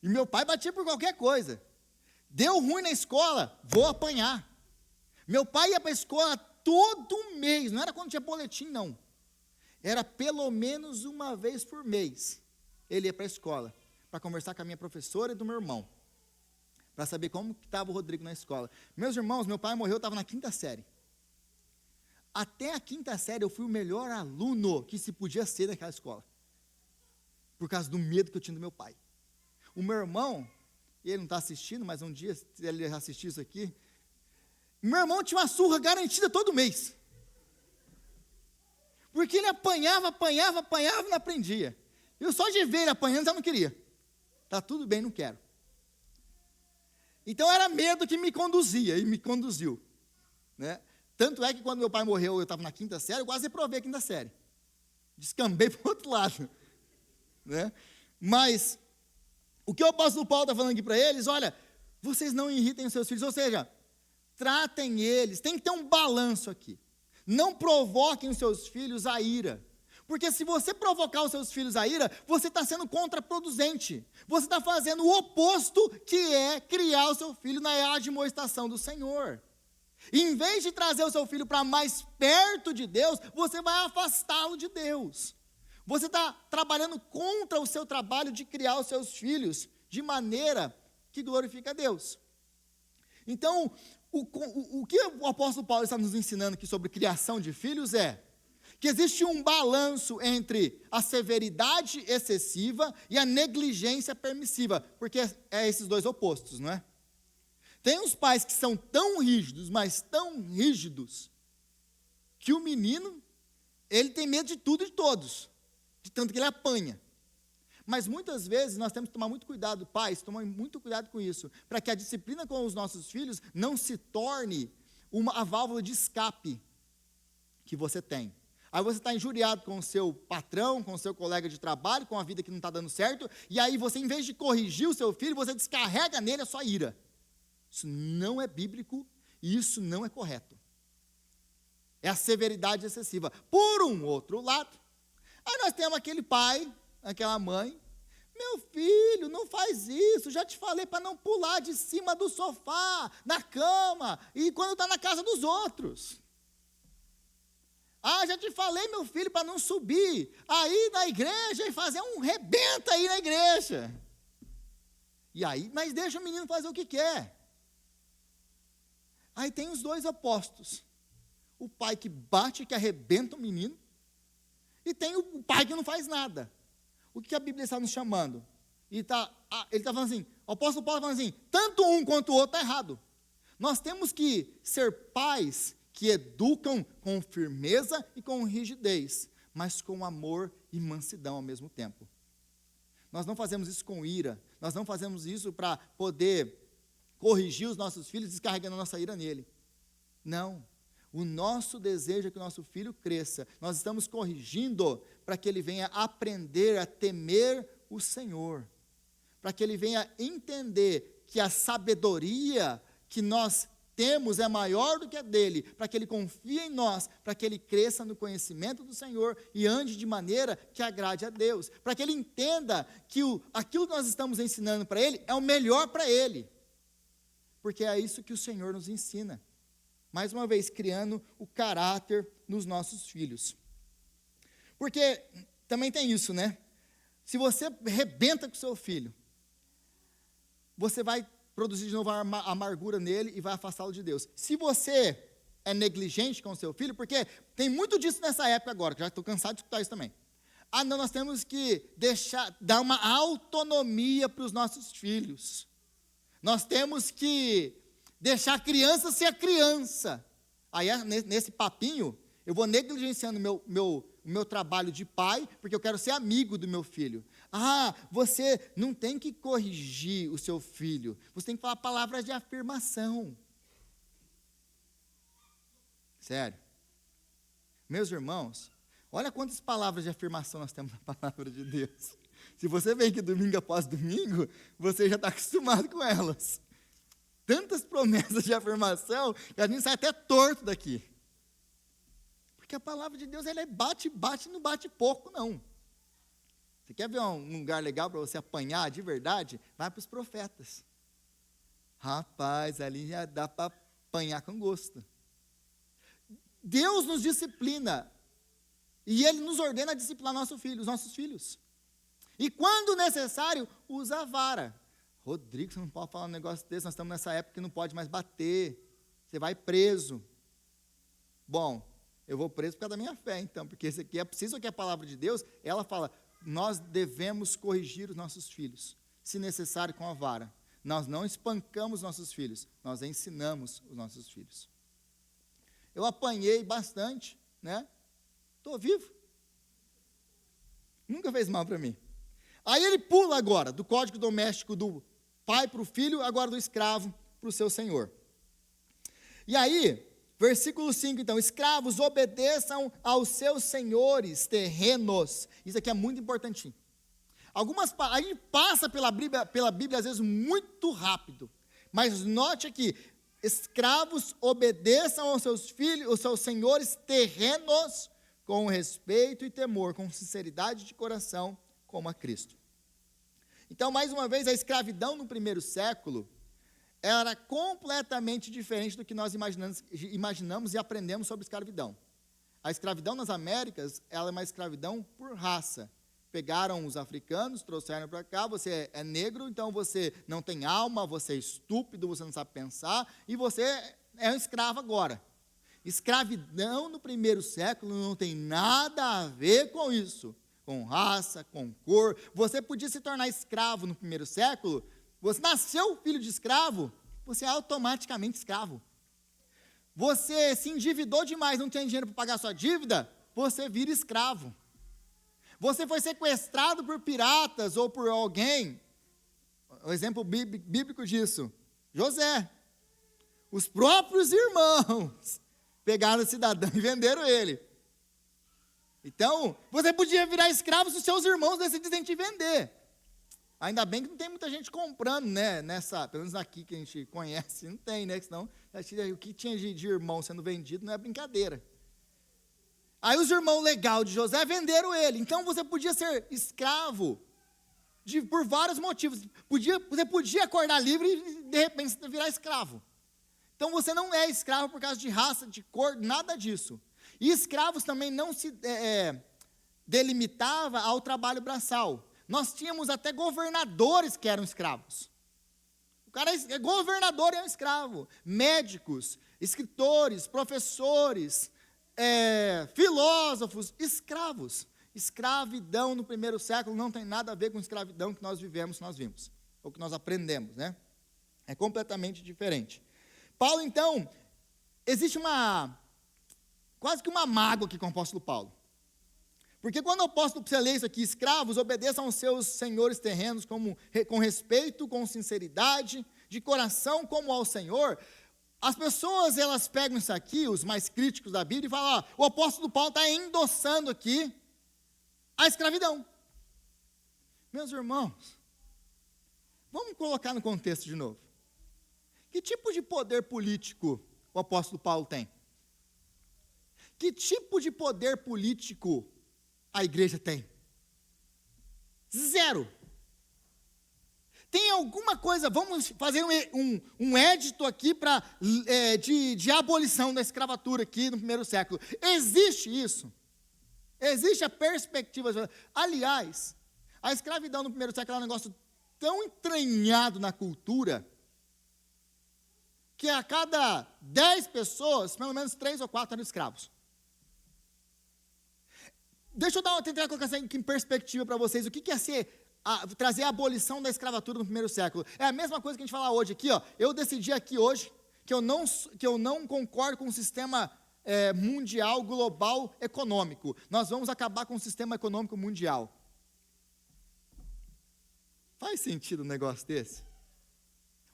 E meu pai batia por qualquer coisa. Deu ruim na escola, vou apanhar. Meu pai ia para a escola todo mês. Não era quando tinha boletim, não. Era pelo menos uma vez por mês. Ele ia para a escola, para conversar com a minha professora e do meu irmão, para saber como estava o Rodrigo na escola. Meus irmãos, meu pai morreu, eu estava na 5ª série. Até a 5ª série eu fui o melhor aluno que se podia ser naquela escola, por causa do medo que eu tinha do meu pai. O meu irmão, ele não está assistindo, mas um dia, se ele assistir isso aqui, meu irmão tinha uma surra garantida todo mês. Porque ele apanhava, não aprendia. Eu só de ver ele apanhando, já não queria. Está tudo bem, não quero. Então era medo que me conduzia, e me conduziu. Né? Tanto é que quando meu pai morreu, eu estava na 5ª série, eu quase reprovei a 5ª série. Descambei para o outro lado. Né? Mas, o que o apóstolo Paulo está falando aqui para eles, olha, vocês não irritem os seus filhos, ou seja, tratem eles, tem que ter um balanço aqui. Não provoquem os seus filhos a ira. Porque se você provocar os seus filhos a ira, você está sendo contraproducente. Você está fazendo o oposto, que é criar o seu filho na admoestação do Senhor. E em vez de trazer o seu filho para mais perto de Deus, você vai afastá-lo de Deus. Você está trabalhando contra o seu trabalho de criar os seus filhos de maneira que glorifica a Deus. Então, o que o apóstolo Paulo está nos ensinando aqui sobre criação de filhos é que existe um balanço entre a severidade excessiva e a negligência permissiva, porque é esses dois opostos, não é? Tem uns pais que são tão rígidos, mas tão rígidos, que o menino, ele tem medo de tudo e de todos, de tanto que ele apanha. Mas muitas vezes nós temos que tomar muito cuidado, pais, tomem muito cuidado com isso, para que a disciplina com os nossos filhos não se torne a válvula de escape que você tem. Aí você está injuriado com o seu patrão, com o seu colega de trabalho, com a vida que não está dando certo, e aí você, em vez de corrigir o seu filho, você descarrega nele a sua ira. Isso não é bíblico e isso não é correto. É a severidade excessiva. Por um outro lado, aí nós temos aquele pai, aquela mãe, meu filho, não faz isso, já te falei para não pular de cima do sofá, na cama, e quando está na casa dos outros. Ah, já te falei, meu filho, para não subir aí na igreja e fazer um rebenta aí na igreja. E aí, mas deixa o menino fazer o que quer. Aí tem os dois opostos. O pai que bate, que arrebenta o menino, e tem o pai que não faz nada. O que a Bíblia está nos chamando? Ele está falando assim, o apóstolo Paulo está falando assim, tanto um quanto o outro está errado. Nós temos que ser pais que educam com firmeza e com rigidez, mas com amor e mansidão ao mesmo tempo. Nós não fazemos isso com ira, nós não fazemos isso para poder corrigir os nossos filhos descarregando a nossa ira nele. Não. O nosso desejo é que o nosso filho cresça. Nós estamos corrigindo para que ele venha aprender a temer o Senhor, para que ele venha entender que a sabedoria que nós temos é maior do que a dele, para que ele confie em nós, para que ele cresça no conhecimento do Senhor e ande de maneira que agrade a Deus, para que ele entenda que aquilo que nós estamos ensinando para ele é o melhor para ele, porque é isso que o Senhor nos ensina. Mais uma vez, criando o caráter nos nossos filhos. Porque também tem isso, né? Se você rebenta com o seu filho, você vai produzir de novo a amargura nele e vai afastá-lo de Deus. Se você é negligente com o seu filho, porque tem muito disso nessa época agora, que já estou cansado de escutar isso também. Ah, não, nós temos que dar uma autonomia para os nossos filhos. Nós temos que deixar a criança ser a criança. Aí, nesse papinho, eu vou negligenciando o meu trabalho de pai, porque eu quero ser amigo do meu filho. Ah, você não tem que corrigir o seu filho, você tem que falar palavras de afirmação. Sério. Meus irmãos, olha quantas palavras de afirmação nós temos na palavra de Deus. Se você vem aqui domingo após domingo, você já está acostumado com elas. Tantas promessas de afirmação, que a gente sai até torto daqui. Porque a palavra de Deus, ela é bate, não bate pouco, não. Você quer ver um lugar legal para você apanhar de verdade? Vai para os profetas. Rapaz, ali já dá para apanhar com gosto. Deus nos disciplina. E Ele nos ordena a disciplinar os nossos filhos. E quando necessário, usa a vara. Rodrigo, você não pode falar um negócio desse, nós estamos nessa época que não pode mais bater. Você vai preso. Bom, eu vou preso por causa da minha fé, então, porque isso aqui é preciso que a palavra de Deus, ela fala, nós devemos corrigir os nossos filhos, se necessário com a vara. Nós não espancamos nossos filhos, nós ensinamos os nossos filhos. Eu apanhei bastante, né? Estou vivo. Nunca fez mal para mim. Aí ele pula agora, do código doméstico do pai para o filho, agora do escravo para o seu senhor. E aí, versículo 5, então, escravos obedeçam aos seus senhores terrenos. Isso aqui é muito importantinho. A gente passa pela Bíblia às vezes muito rápido, mas note aqui, escravos obedeçam aos seus filhos, aos seus senhores terrenos, com respeito e temor, com sinceridade de coração, como a Cristo. Então, mais uma vez, a escravidão no primeiro século era completamente diferente do que nós imaginamos e aprendemos sobre escravidão. A escravidão nas Américas, ela é uma escravidão por raça. pegaram os africanos, trouxeram para cá, você é negro, então você não tem alma, você é estúpido, você não sabe pensar, e você é um escravo agora. Escravidão no primeiro século não tem nada a ver com isso, com raça, com cor. Você podia se tornar escravo no primeiro século, você nasceu filho de escravo, você é automaticamente escravo. Você se endividou demais, não tem dinheiro para pagar sua dívida, você vira escravo. Você foi sequestrado por piratas ou por alguém, o exemplo bíblico disso, José. Os próprios irmãos pegaram o cidadão e venderam ele. Então, você podia virar escravo se os seus irmãos decidissem te vender. Ainda bem que não tem muita gente comprando, né? Pelo menos aqui que a gente conhece, não tem, né? Senão, o que tinha de irmão sendo vendido não é brincadeira. Aí os irmãos legais de José venderam ele. Então você podia ser escravo por vários motivos. Você podia acordar livre e de repente virar escravo. Então você não é escravo por causa de raça, de cor, nada disso. E escravos também não se delimitava ao trabalho braçal. Nós tínhamos até governadores que eram escravos. O cara é governador e é um escravo. Médicos, escritores, professores, filósofos, escravos. Escravidão no primeiro século não tem nada a ver com escravidão que nós vivemos, que nós vimos, ou que nós aprendemos, né? É completamente diferente. Paulo, então, existe quase que uma mágoa aqui com o apóstolo Paulo. Porque quando o apóstolo, você lê isso aqui, escravos, obedeçam aos seus senhores terrenos com respeito, com sinceridade, de coração como ao Senhor. As pessoas, elas pegam isso aqui, os mais críticos da Bíblia, e falam, o apóstolo Paulo está endossando aqui a escravidão. Meus irmãos, vamos colocar no contexto de novo. Que tipo de poder político o apóstolo Paulo tem? Que tipo de poder político a igreja tem? Zero. Tem alguma coisa, vamos fazer um édito aqui de abolição da escravatura aqui no primeiro século. Existe isso? Existe a perspectiva. Aliás, a escravidão no primeiro século é um negócio tão entranhado na cultura, que a cada 10 pessoas, pelo menos 3 ou 4 eram escravos. Deixa eu tentar colocar isso aqui em perspectiva para vocês. O que é trazer a abolição da escravatura no primeiro século? É a mesma coisa que a gente fala hoje aqui. Eu decidi aqui hoje que eu não concordo com o sistema mundial, global, econômico. Nós vamos acabar com o sistema econômico mundial. Faz sentido um negócio desse?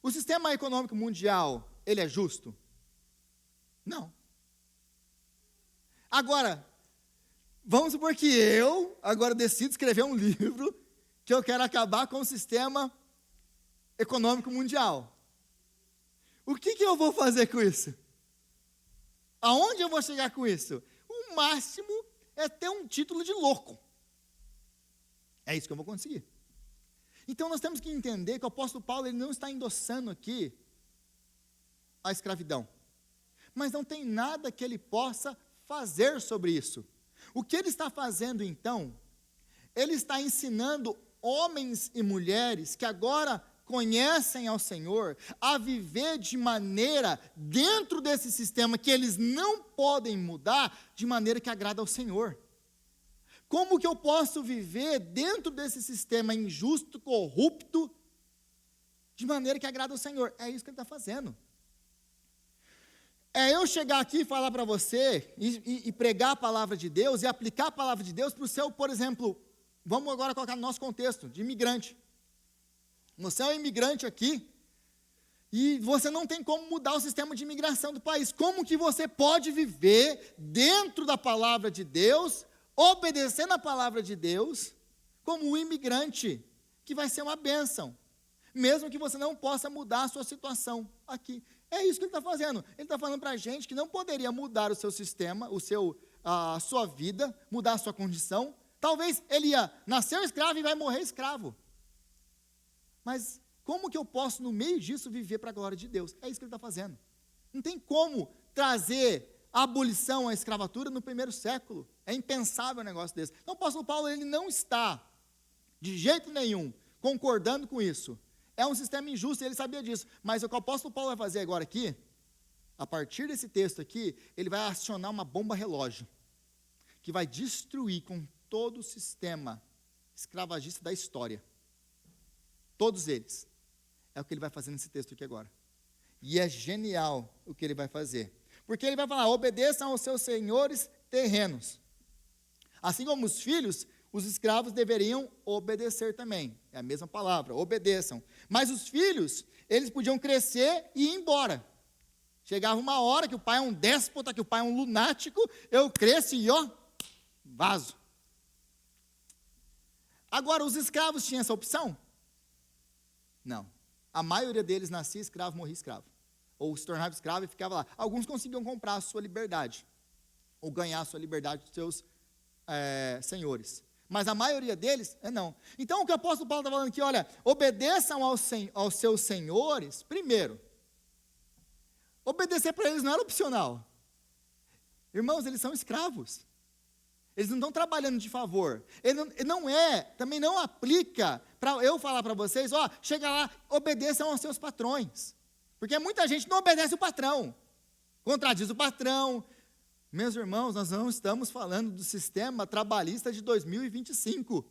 O sistema econômico mundial, ele é justo? Não. Agora, vamos supor que eu agora decido escrever um livro que eu quero acabar com o sistema econômico mundial. O que eu vou fazer com isso? Aonde eu vou chegar com isso? O máximo é ter um título de louco. É isso que eu vou conseguir. Então nós temos que entender que o apóstolo Paulo ele não está endossando aqui a escravidão. Mas não tem nada que ele possa fazer sobre isso. O que ele está fazendo então? Ele está ensinando homens e mulheres que agora conhecem ao Senhor a viver de maneira, dentro desse sistema que eles não podem mudar, de maneira que agrada ao Senhor. Como que eu posso viver dentro desse sistema injusto, corrupto, de maneira que agrada ao Senhor? É isso que ele está fazendo. É eu chegar aqui e falar para você, e pregar a palavra de Deus, e aplicar a palavra de Deus para o seu, por exemplo, vamos agora colocar no nosso contexto, de imigrante. Você é um imigrante aqui, e você não tem como mudar o sistema de imigração do país. Como que você pode viver dentro da palavra de Deus, obedecendo a palavra de Deus, como um imigrante, que vai ser uma bênção, mesmo que você não possa mudar a sua situação aqui. É isso que ele está fazendo. Ele está falando para a gente que não poderia mudar o seu sistema, a sua vida, mudar a sua condição. Talvez ele ia nascer escravo e vai morrer escravo. Mas como que eu posso, no meio disso, viver para a glória de Deus? É isso que ele está fazendo. Não tem como trazer a abolição à escravatura no primeiro século. É impensável um negócio desse. Então o apóstolo Paulo, ele não está, de jeito nenhum, concordando com isso. É um sistema injusto, e ele sabia disso. Mas o que o apóstolo Paulo vai fazer agora aqui, a partir desse texto aqui, ele vai acionar uma bomba relógio, que vai destruir com todo o sistema escravagista da história. Todos eles. É o que ele vai fazer nesse texto aqui agora. E é genial o que ele vai fazer. Porque ele vai falar, obedeçam aos seus senhores terrenos. Assim como os filhos, os escravos deveriam obedecer também. É a mesma palavra, obedeçam. Mas os filhos, eles podiam crescer e ir embora. Chegava uma hora que o pai é um déspota, que o pai é um lunático, eu cresço e vazo. Agora, os escravos tinham essa opção? Não. A maioria deles nascia escravo, morria escravo. Ou se tornava escravo e ficava lá. Alguns conseguiam comprar a sua liberdade, ou ganhar a sua liberdade dos seus senhores. Mas a maioria deles, não. Então, o que o apóstolo Paulo está falando aqui, olha, obedeçam aos seus senhores, primeiro. Obedecer para eles não era opcional. Irmãos, eles são escravos. Eles não estão trabalhando de favor. Também não aplica para eu falar para vocês, chega lá, obedeçam aos seus patrões. Porque muita gente não obedece o patrão. Contradiz o patrão. Meus irmãos, nós não estamos falando do sistema trabalhista de 2025.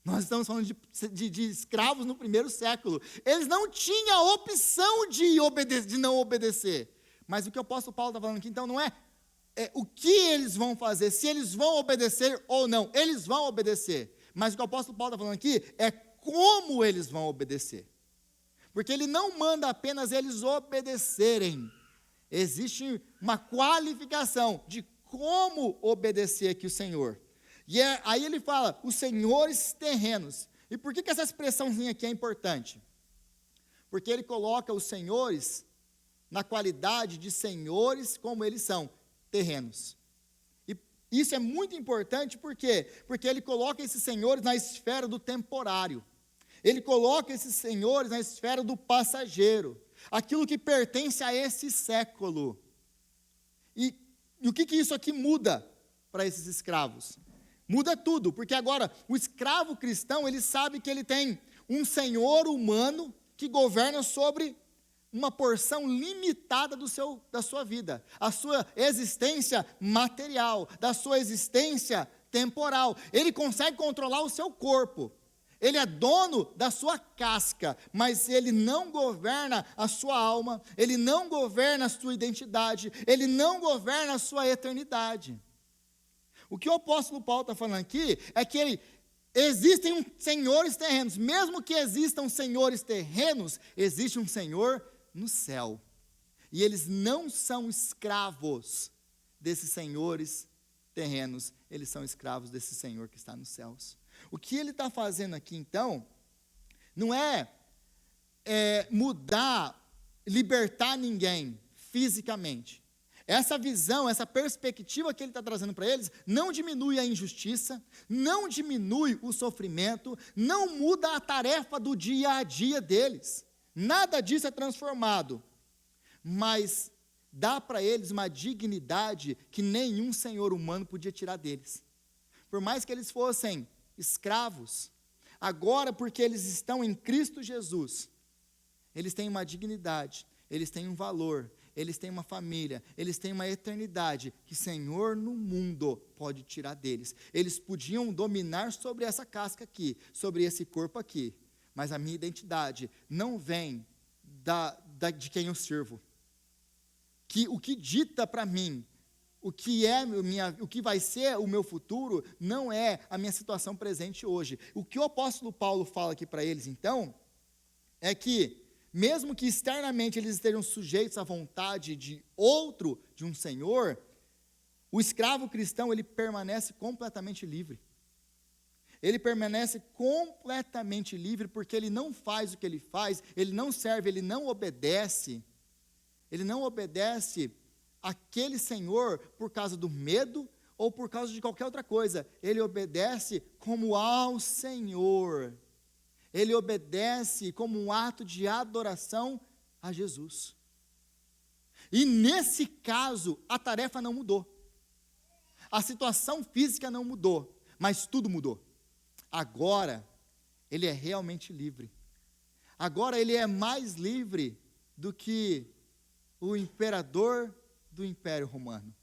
Nós estamos falando de escravos no primeiro século. Eles não tinham opção de não obedecer. Mas o que o apóstolo Paulo está falando aqui, então, não é o que eles vão fazer, se eles vão obedecer ou não. Eles vão obedecer. Mas o que o apóstolo Paulo está falando aqui é como eles vão obedecer. Porque ele não manda apenas eles obedecerem. Existe uma qualificação de como obedecer aqui o Senhor. E aí ele fala, os senhores terrenos. E por que essa expressãozinha aqui é importante? Porque ele coloca os senhores na qualidade de senhores como eles são, terrenos. E isso é muito importante, por quê? Porque ele coloca esses senhores na esfera do temporário. Ele coloca esses senhores na esfera do passageiro. Aquilo que pertence a esse século. E o que isso aqui muda para esses escravos? Muda tudo, porque agora o escravo cristão, ele sabe que ele tem um senhor humano que governa sobre uma porção limitada da sua vida, a sua existência material, da sua existência temporal. Ele consegue controlar o seu corpo. Ele é dono da sua casca, mas ele não governa a sua alma, ele não governa a sua identidade, ele não governa a sua eternidade. O que o apóstolo Paulo está falando aqui é que existem senhores terrenos, mesmo que existam senhores terrenos, existe um senhor no céu. E eles não são escravos desses senhores terrenos, eles são escravos desse Senhor que está nos céus. O que ele está fazendo aqui, então, não é mudar, libertar ninguém fisicamente. Essa visão, essa perspectiva que ele está trazendo para eles, não diminui a injustiça, não diminui o sofrimento, não muda a tarefa do dia a dia deles. Nada disso é transformado, mas dá para eles uma dignidade que nenhum senhor humano podia tirar deles. Por mais que eles fossem escravos, agora porque eles estão em Cristo Jesus, eles têm uma dignidade, eles têm um valor, eles têm uma família, eles têm uma eternidade que Senhor no mundo pode tirar deles. Eles podiam dominar sobre essa casca aqui, sobre esse corpo aqui, mas a minha identidade não vem de quem eu sirvo. O que dita para mim, o que vai ser o meu futuro, não é a minha situação presente hoje. O que o apóstolo Paulo fala aqui para eles, então, é que, mesmo que externamente eles estejam sujeitos à vontade de um senhor, o escravo cristão, ele permanece completamente livre. Ele permanece completamente livre porque ele não faz o que ele faz, ele não serve, ele não obedece. Ele não obedece aquele senhor por causa do medo ou por causa de qualquer outra coisa. Ele obedece como ao Senhor. Ele obedece como um ato de adoração a Jesus. E nesse caso, a tarefa não mudou. A situação física não mudou, mas tudo mudou. Agora, ele é realmente livre. Agora ele é mais livre do que o imperador do Império Romano.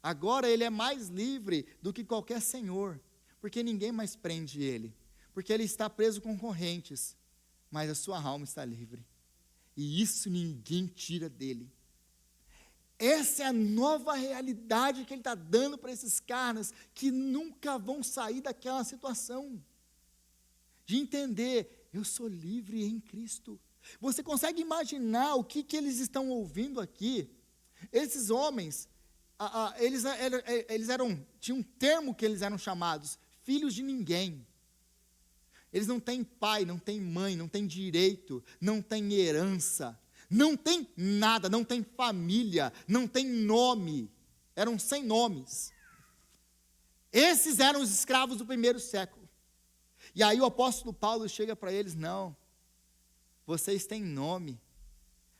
Agora ele é mais livre do que qualquer senhor, porque ninguém mais prende ele, porque ele está preso com correntes, mas a sua alma está livre. E isso ninguém tira dele. Essa é a nova realidade que ele está dando para esses caras que nunca vão sair daquela situação. De entender, eu sou livre em Cristo. Você consegue imaginar o que eles estão ouvindo aqui? Esses homens, tinha um termo que eles eram chamados, filhos de ninguém. Eles não têm pai, não têm mãe, não têm direito, não têm herança, não têm nada, não têm família, não têm nome, eram sem nomes. Esses eram os escravos do primeiro século. E aí o apóstolo Paulo chega para eles, não, vocês têm nome,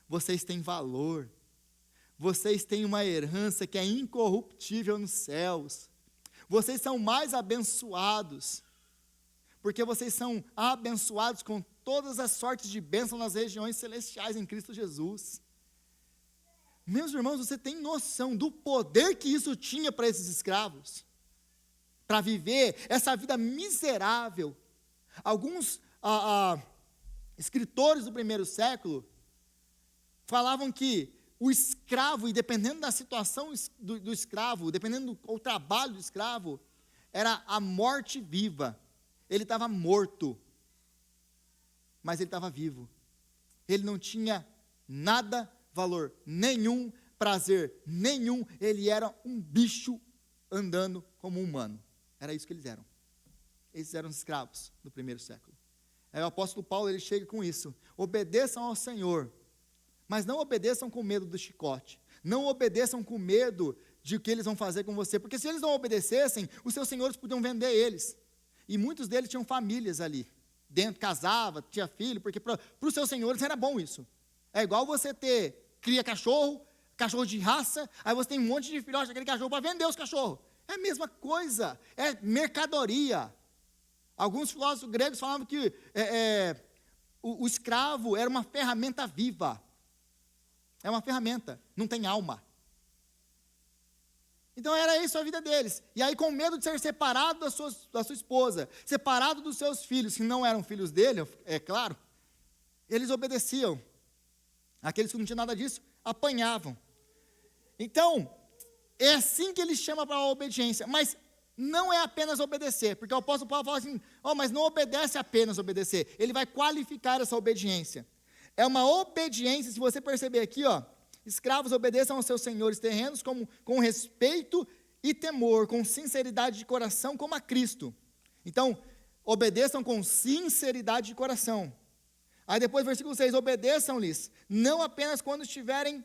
vocês têm valor, vocês têm uma herança que é incorruptível nos céus, vocês são mais abençoados, porque vocês são abençoados com todas as sortes de bênção nas regiões celestiais em Cristo Jesus. Meus irmãos, você tem noção do poder que isso tinha para esses escravos? Para viver essa vida miserável. Alguns escritores do primeiro século falavam que o escravo, e dependendo da situação do escravo, dependendo do trabalho do escravo, era a morte viva. Ele estava morto, mas ele estava vivo. Ele não tinha nada, valor nenhum, prazer nenhum. Ele era um bicho andando como um humano. Era isso que eles eram. Esses eram os escravos do primeiro século. Aí o apóstolo Paulo, ele chega com isso. Obedeçam ao Senhor, mas não obedeçam com medo do chicote. Não obedeçam com medo de o que eles vão fazer com você. Porque se eles não obedecessem, os seus senhores podiam vender eles. E muitos deles tinham famílias ali, dentro, casava, tinha filho, porque para os seus senhores era bom isso. É igual você cria cachorro de raça, aí você tem um monte de filhotes daquele cachorro para vender os cachorros. É a mesma coisa, é mercadoria. Alguns filósofos gregos falavam que o escravo era uma ferramenta viva. É uma ferramenta, não tem alma. Então era isso a vida deles. E aí, com medo de ser separado da sua esposa, separado dos seus filhos, que não eram filhos dele, é claro, eles obedeciam. Aqueles que não tinham nada disso, apanhavam. Então, é assim que ele chama para a obediência. Mas não é apenas obedecer, porque o apóstolo Paulo fala assim, mas não obedece apenas obedecer. Ele vai qualificar essa obediência. É uma obediência, se você perceber aqui, escravos obedeçam aos seus senhores terrenos com respeito e temor, com sinceridade de coração, como a Cristo. Então, obedeçam com sinceridade de coração. Aí depois, versículo 6, obedeçam-lhes, não apenas quando estiverem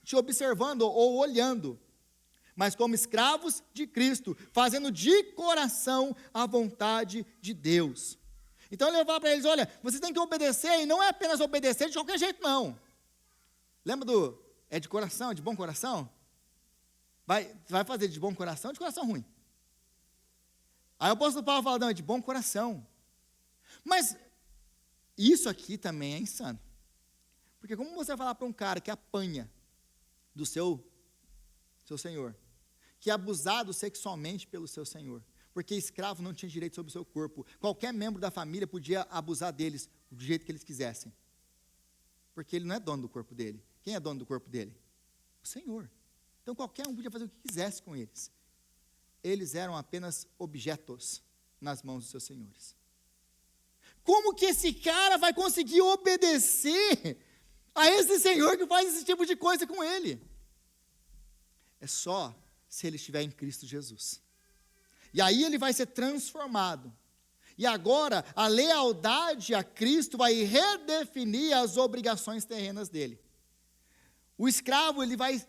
te observando ou olhando, mas como escravos de Cristo, fazendo de coração a vontade de Deus. Então ele vai falar para eles, olha, vocês têm que obedecer, e não é apenas obedecer de qualquer jeito, não. Lembra é de coração, é de bom coração? Vai fazer de bom coração ou de coração ruim? Aí o apóstolo Paulo fala, não, é de bom coração. Mas isso aqui também é insano. Porque como você vai falar para um cara que apanha do seu senhor, que é abusado sexualmente pelo seu senhor, porque escravo não tinha direito sobre o seu corpo, qualquer membro da família podia abusar deles do jeito que eles quisessem, porque ele não é dono do corpo dele. Quem é dono do corpo dele? O Senhor. Então qualquer um podia fazer o que quisesse com eles. Eles eram apenas objetos nas mãos dos seus senhores. Como que esse cara vai conseguir obedecer a esse senhor que faz esse tipo de coisa com ele? É só se ele estiver em Cristo Jesus. E aí ele vai ser transformado. E agora, a lealdade a Cristo vai redefinir as obrigações terrenas dele. O escravo,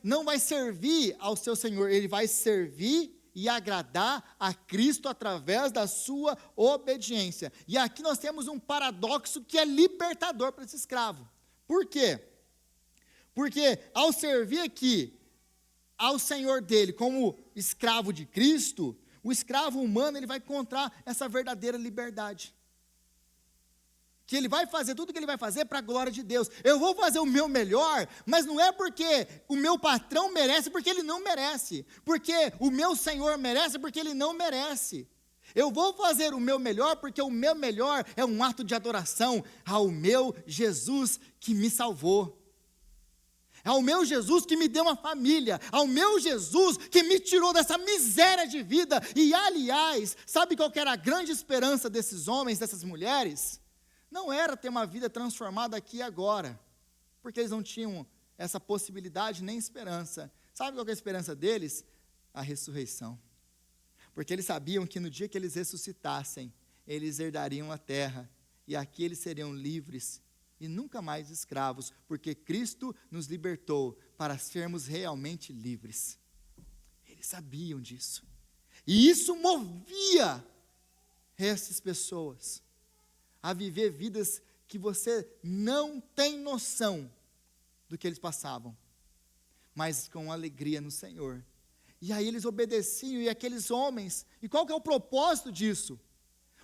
não vai servir ao seu senhor, ele vai servir e agradar a Cristo através da sua obediência. E aqui nós temos um paradoxo que é libertador para esse escravo. Por quê? Porque ao servir aqui ao Senhor dele como escravo de Cristo, o escravo humano ele vai encontrar essa verdadeira liberdade. Que ele vai fazer tudo o que ele vai fazer para a glória de Deus. Eu vou fazer o meu melhor, mas não é porque o meu patrão merece, porque ele não merece. Porque o meu Senhor merece, porque ele não merece. Eu vou fazer o meu melhor, porque o meu melhor é um ato de adoração ao meu Jesus que me salvou. Ao meu Jesus que me deu uma família, ao meu Jesus que me tirou dessa miséria de vida. E aliás, sabe qual que era a grande esperança desses homens, dessas mulheres? Não era ter uma vida transformada aqui e agora, porque eles não tinham essa possibilidade nem esperança. Sabe qual que é a esperança deles? A ressurreição. Porque eles sabiam que no dia que eles ressuscitassem, eles herdariam a terra, e aqui eles seriam livres e nunca mais escravos, porque Cristo nos libertou para sermos realmente livres. Eles sabiam disso. E isso movia essas pessoas a viver vidas que você não tem noção do que eles passavam, mas com alegria no Senhor. E aí eles obedeciam, e aqueles homens, e qual que é o propósito disso?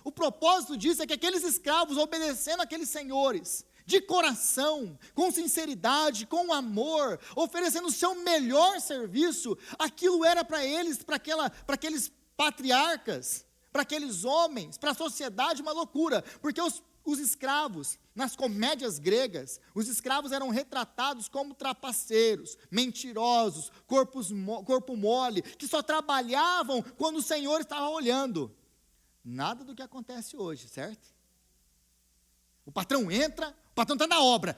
O propósito disso é que aqueles escravos, obedecendo aqueles senhores, de coração, com sinceridade, com amor, oferecendo o seu melhor serviço, aquilo era para eles, para aqueles patriarcas, para aqueles homens, para a sociedade, uma loucura, porque os escravos, nas comédias gregas, os escravos eram retratados como trapaceiros, mentirosos, corpo mole, que só trabalhavam quando o Senhor estava olhando. Nada do que acontece hoje, certo? O patrão entra, o patrão está na obra,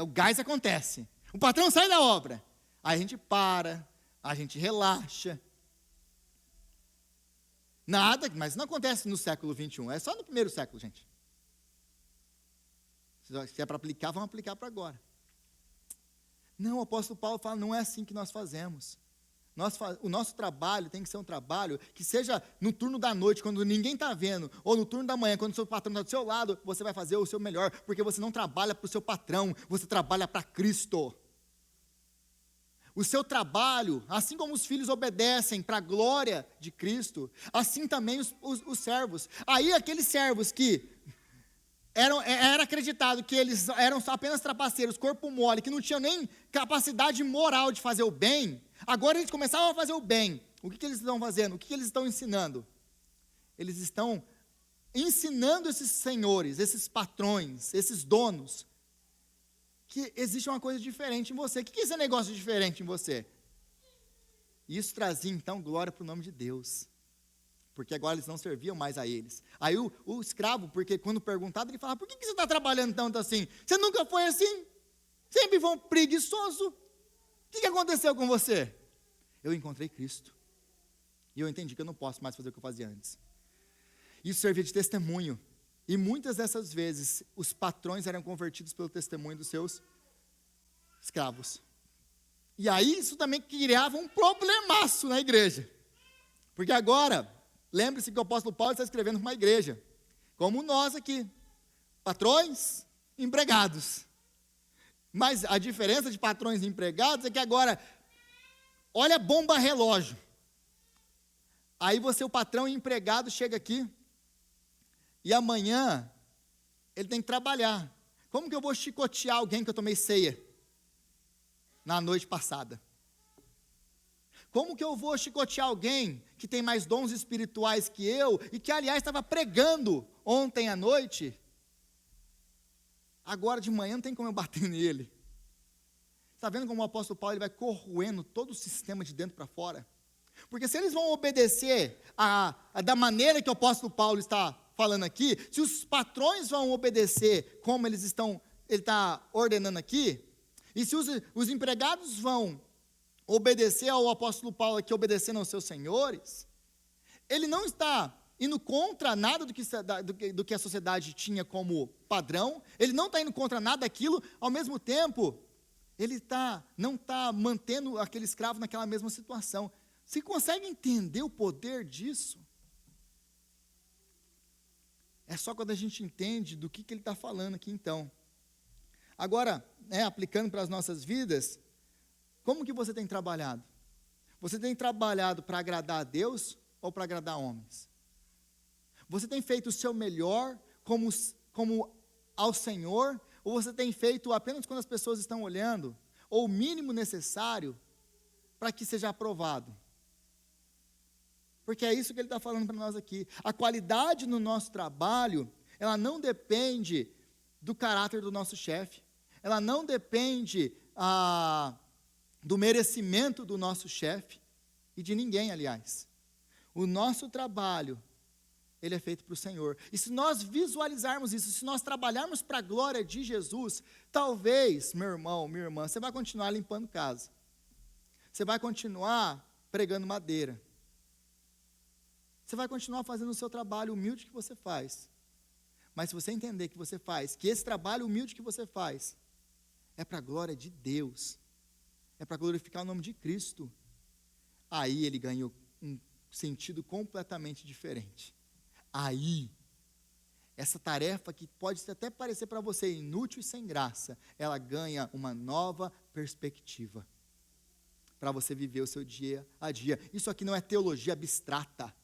o gás acontece. O patrão sai da obra, aí a gente para, a gente relaxa. Nada, mas não acontece no século 21, é só no primeiro século, gente. Se é para aplicar, vamos aplicar para agora. Não, o apóstolo Paulo fala, não é assim que nós fazemos. O nosso trabalho tem que ser um trabalho que seja no turno da noite, quando ninguém está vendo, ou no turno da manhã, quando o seu patrão está do seu lado, você vai fazer o seu melhor, porque você não trabalha para o seu patrão, você trabalha para Cristo. O seu trabalho, assim como os filhos obedecem para a glória de Cristo, assim também os servos. Aí aqueles servos que era acreditado que eles eram apenas trapaceiros, corpo mole, que não tinham nem capacidade moral de fazer o bem, agora eles começavam a fazer o bem. O que eles estão fazendo? O que eles estão ensinando? Eles estão ensinando esses senhores, esses patrões, esses donos, que existe uma coisa diferente em você. O que é esse negócio diferente em você? Isso trazia, então, glória para o nome de Deus. Porque agora eles não serviam mais a eles. Aí o escravo, porque quando perguntado, ele falava, por que você está trabalhando tanto assim? Você nunca foi assim? Sempre foi um preguiçoso? O que aconteceu com você? Eu encontrei Cristo. E eu entendi que eu não posso mais fazer o que eu fazia antes. Isso servia de testemunho. E muitas dessas vezes, os patrões eram convertidos pelo testemunho dos seus escravos. E aí, isso também criava um problemaço na igreja. Porque agora, lembre-se que o apóstolo Paulo está escrevendo para uma igreja, como nós aqui, patrões, empregados. Mas a diferença de patrões e empregados é que agora, olha a bomba relógio. Aí você, o patrão e empregado, chega aqui, e amanhã ele tem que trabalhar. Como que eu vou chicotear alguém que eu tomei ceia na noite passada? Como que eu vou chicotear alguém que tem mais dons espirituais que eu e que, aliás, estava pregando ontem à noite? Agora de manhã não tem como eu bater nele. Está vendo como o apóstolo Paulo ele vai corroendo todo o sistema de dentro para fora? Porque se eles vão obedecer da maneira que o apóstolo Paulo está falando aqui, se os patrões vão obedecer como ele está ordenando aqui, e se os empregados vão obedecer ao apóstolo Paulo aqui, obedecendo aos seus senhores, ele não está indo contra nada do que a sociedade tinha como padrão, ele não está indo contra nada daquilo, ao mesmo tempo, ele não está mantendo aquele escravo naquela mesma situação. Você consegue entender o poder disso? É só quando a gente entende do que ele está falando aqui, então. Agora, aplicando para as nossas vidas, Como que você tem trabalhado? Você tem trabalhado para agradar a Deus ou para agradar homens? Você tem feito o seu melhor como ao Senhor, ou você tem feito apenas quando as pessoas estão olhando, ou o mínimo necessário para que seja aprovado? Porque é isso que ele está falando para nós aqui. A qualidade no nosso trabalho, ela não depende do caráter do nosso chefe, ela não depende do merecimento do nosso chefe, e de ninguém, aliás. O nosso trabalho, ele é feito para o Senhor. E se nós visualizarmos isso, se nós trabalharmos para a glória de Jesus, talvez, meu irmão, minha irmã, você vai continuar limpando casa. Você vai continuar pregando madeira. Você vai continuar fazendo o seu trabalho humilde que você faz. Mas se você entender que você faz, que esse trabalho humilde que você faz, é para a glória de Deus, é para glorificar o nome de Cristo, aí ele ganhou um sentido completamente diferente. Aí, essa tarefa que pode até parecer para você inútil e sem graça, ela ganha uma nova perspectiva para você viver o seu dia a dia. Isso aqui não é teologia abstrata.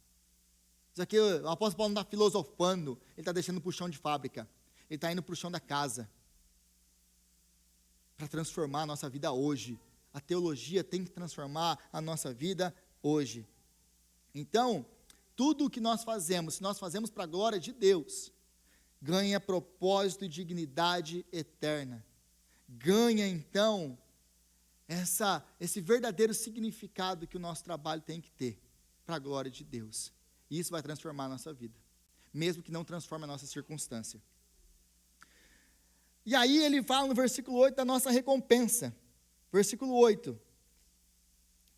Isso aqui, o apóstolo Paulo não está filosofando, ele está deixando para o chão de fábrica, ele está indo para o chão da casa, para transformar a nossa vida hoje. A teologia tem que transformar a nossa vida hoje. Então, tudo o que nós fazemos, se nós fazemos para a glória de Deus, ganha propósito e dignidade eterna. Ganha, então, esse verdadeiro significado que o nosso trabalho tem que ter para a glória de Deus. E isso vai transformar a nossa vida, mesmo que não transforme a nossa circunstância. E aí ele fala no versículo 8 da nossa recompensa. Versículo 8.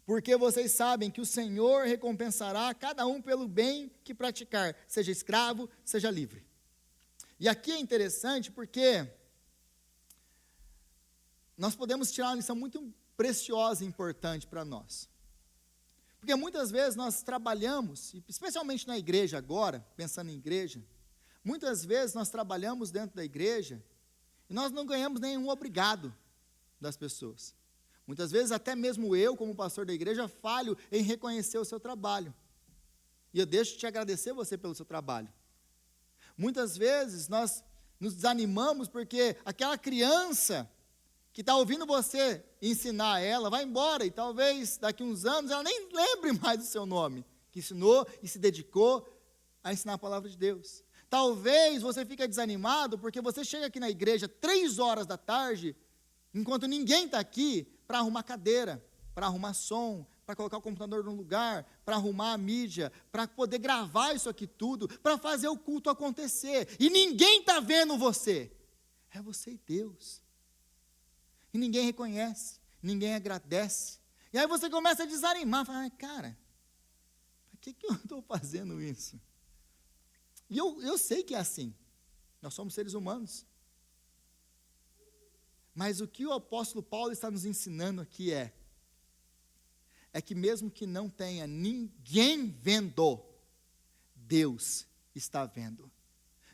Porque vocês sabem que o Senhor recompensará cada um pelo bem que praticar, seja escravo, seja livre. E aqui é interessante porque nós podemos tirar uma lição muito preciosa e importante para nós. Porque muitas vezes nós trabalhamos, especialmente na igreja agora, pensando em igreja, muitas vezes nós trabalhamos dentro da igreja e nós não ganhamos nenhum obrigado das pessoas. Muitas vezes até mesmo eu, como pastor da igreja, falho em reconhecer o seu trabalho. E eu deixo de te agradecer você pelo seu trabalho. Muitas vezes nós nos desanimamos porque aquela criança que está ouvindo você ensinar ela, vai embora e talvez daqui uns anos ela nem lembre mais do seu nome, que ensinou e se dedicou a ensinar a palavra de Deus. Talvez você fique desanimado porque você chega aqui na igreja 3 horas da tarde, enquanto ninguém está aqui, para arrumar cadeira, para arrumar som, para colocar o computador no lugar, para arrumar a mídia, para poder gravar isso aqui tudo, para fazer o culto acontecer. E ninguém está vendo você. É você e Deus. E ninguém reconhece, ninguém agradece. E aí você começa a desanimar, fala, cara, para que eu estou fazendo isso? E eu sei que é assim, nós somos seres humanos. Mas o que o apóstolo Paulo está nos ensinando aqui é que mesmo que não tenha ninguém vendo, Deus está vendo.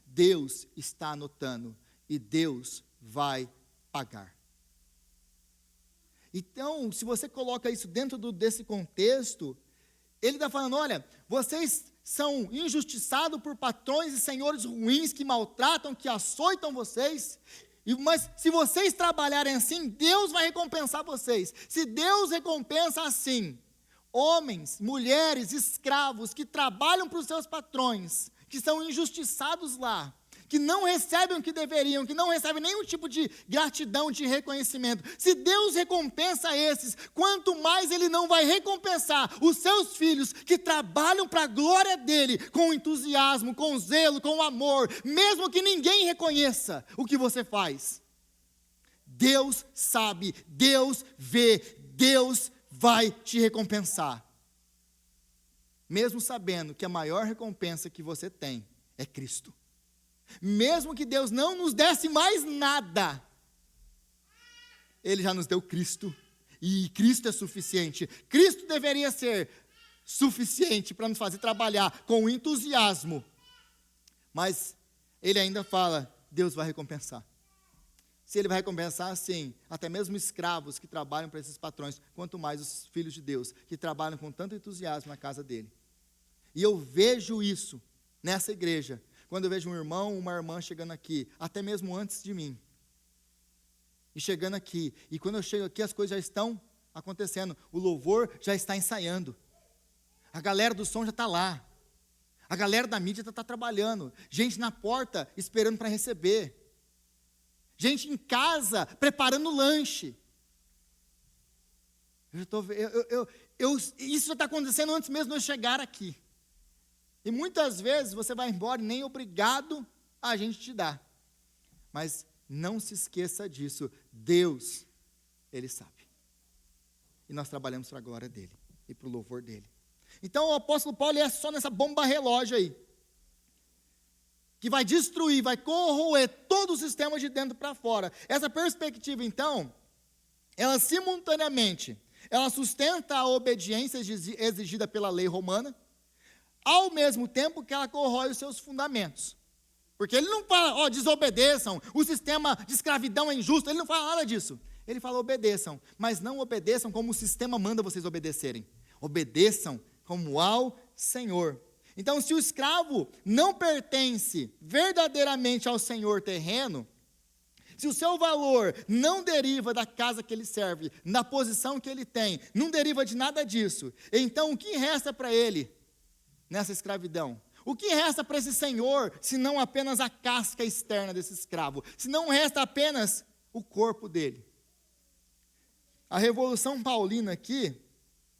Deus está anotando e Deus vai pagar. Então, se você coloca isso dentro desse contexto, ele está falando, olha, vocês são injustiçados por patrões e senhores ruins que maltratam, que açoitam vocês, mas se vocês trabalharem assim, Deus vai recompensar vocês. Se Deus recompensa assim, homens, mulheres, escravos que trabalham para os seus patrões, que são injustiçados lá, que não recebem o que deveriam, que não recebem nenhum tipo de gratidão, de reconhecimento. Se Deus recompensa esses, quanto mais Ele não vai recompensar os seus filhos que trabalham para a glória dEle, com entusiasmo, com zelo, com amor, mesmo que ninguém reconheça o que você faz. Deus sabe, Deus vê, Deus vai te recompensar. Mesmo sabendo que a maior recompensa que você tem é Cristo. Mesmo que Deus não nos desse mais nada, Ele já nos deu Cristo, e Cristo é suficiente. Cristo deveria ser suficiente para nos fazer trabalhar com entusiasmo, mas Ele ainda fala, Deus vai recompensar. se ele vai recompensar, sim, até mesmo escravos que trabalham para esses patrões, quanto mais os filhos de Deus, que trabalham com tanto entusiasmo na casa dele. E eu vejo isso nessa igreja, quando eu vejo um irmão, uma irmã chegando aqui, até mesmo antes de mim, e chegando aqui, e quando eu chego aqui as coisas já estão acontecendo, o louvor já está ensaiando, a galera do som já está lá, a galera da mídia está trabalhando, gente na porta esperando para receber, gente em casa preparando lanche. Isso já está acontecendo antes mesmo de eu chegar aqui. E muitas vezes você vai embora e nem obrigado a gente te dá. Mas não se esqueça disso. Deus, Ele sabe. E nós trabalhamos para a glória dEle e para o louvor dEle. Então o apóstolo Paulo é só nessa bomba relógio aí, que vai destruir, vai corroer todo o sistema de dentro para fora. Essa perspectiva, então, ela simultaneamente, ela sustenta a obediência exigida pela lei romana, ao mesmo tempo que ela corrói os seus fundamentos. Porque ele não fala, desobedeçam, o sistema de escravidão é injusto, ele não fala nada disso. Ele fala, obedeçam, mas não obedeçam como o sistema manda vocês obedecerem. Obedeçam como ao Senhor. Então, se o escravo não pertence verdadeiramente ao senhor terreno, se o seu valor não deriva da casa que ele serve, na posição que ele tem, não deriva de nada disso, então o que resta para ele nessa escravidão? O que resta para esse senhor, se não apenas a casca externa desse escravo? Se não resta apenas o corpo dele? A Revolução Paulina aqui,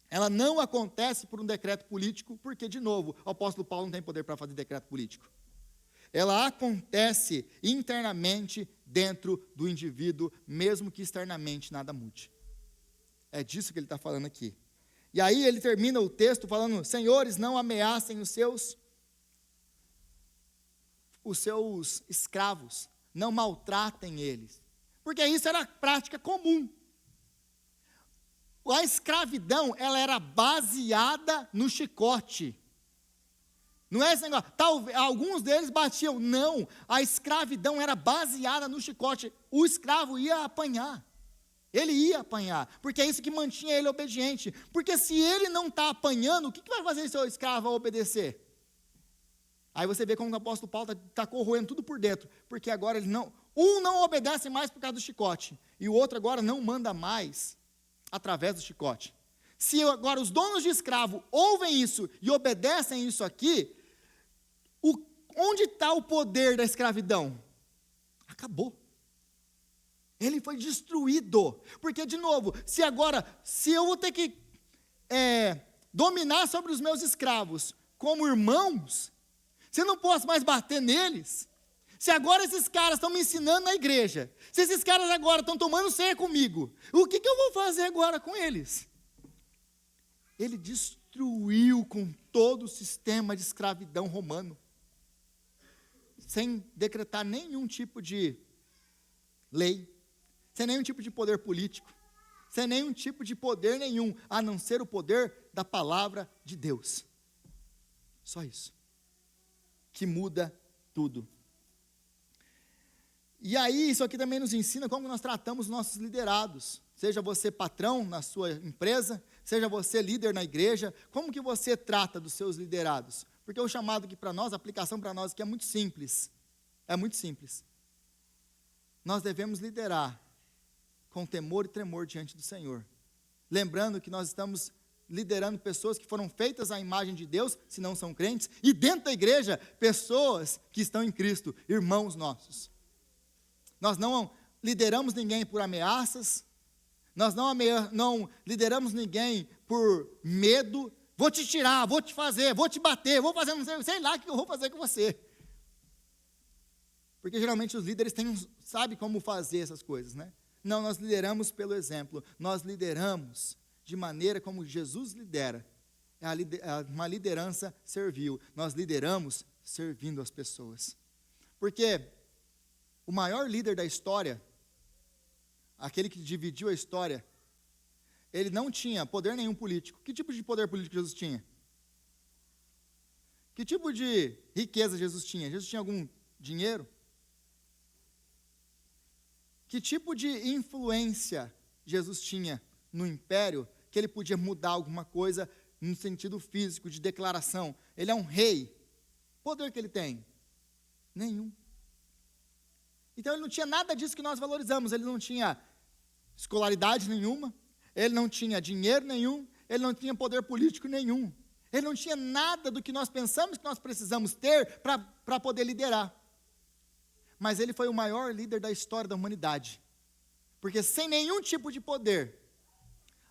ela não acontece por um decreto político, porque, de novo, o apóstolo Paulo não tem poder para fazer decreto político. Ela acontece internamente dentro do indivíduo, mesmo que externamente nada mude. É disso que ele está falando aqui. E aí ele termina o texto falando, senhores, não ameacem os seus escravos, não maltratem eles. Porque isso era prática comum. A escravidão, ela era baseada no chicote. Não é esse negócio, alguns deles batiam, não, a escravidão era baseada no chicote, o escravo ia apanhar, ele ia apanhar, porque é isso que mantinha ele obediente, porque se ele não está apanhando, o que vai fazer seu escravo a obedecer? Aí você vê como o apóstolo Paulo está corroendo tudo por dentro, porque agora um não obedece mais por causa do chicote, e o outro agora não manda mais através do chicote. Se agora os donos de escravo ouvem isso e obedecem isso aqui, onde está o poder da escravidão? Acabou. Ele foi destruído. Porque, de novo, se eu vou ter que dominar sobre os meus escravos como irmãos, se eu não posso mais bater neles, se agora esses caras estão me ensinando na igreja, se esses caras agora estão tomando ceia comigo, o que eu vou fazer agora com eles? Ele destruiu com todo o sistema de escravidão romano, sem decretar nenhum tipo de lei, sem nenhum tipo de poder político, sem nenhum tipo de poder nenhum, a não ser o poder da palavra de Deus. Só isso, que muda tudo. E aí, isso aqui também nos ensina como nós tratamos nossos liderados. Seja você patrão na sua empresa, seja você líder na igreja, como que você trata dos seus liderados? Porque o chamado aqui para nós, a aplicação para nós aqui é muito simples. É muito simples. Nós devemos liderar com temor e tremor diante do Senhor. Lembrando que nós estamos liderando pessoas que foram feitas à imagem de Deus, se não são crentes, e dentro da igreja, pessoas que estão em Cristo, irmãos nossos. Nós não lideramos ninguém por ameaças, nós não lideramos ninguém por medo, vou te tirar, vou te fazer, vou te bater, vou fazer, não sei lá o que eu vou fazer com você. Porque geralmente os líderes sabem como fazer essas coisas, né? Não, nós lideramos pelo exemplo, nós lideramos de maneira como Jesus lidera, uma liderança servil, nós lideramos servindo as pessoas. Porque o maior líder da história, aquele que dividiu a história, ele não tinha poder nenhum político. Que tipo de poder político Jesus tinha? Que tipo de riqueza Jesus tinha? Jesus tinha algum dinheiro? que tipo de influência Jesus tinha no império, que ele podia mudar alguma coisa no sentido físico, de declaração. Ele é um rei. Poder que ele tem? Nenhum. Então ele não tinha nada disso que nós valorizamos. Ele não tinha escolaridade nenhuma, ele não tinha dinheiro nenhum, ele não tinha poder político nenhum. Ele não tinha nada do que nós pensamos que nós precisamos ter para poder liderar. Mas ele foi o maior líder da história da humanidade. Porque sem nenhum tipo de poder,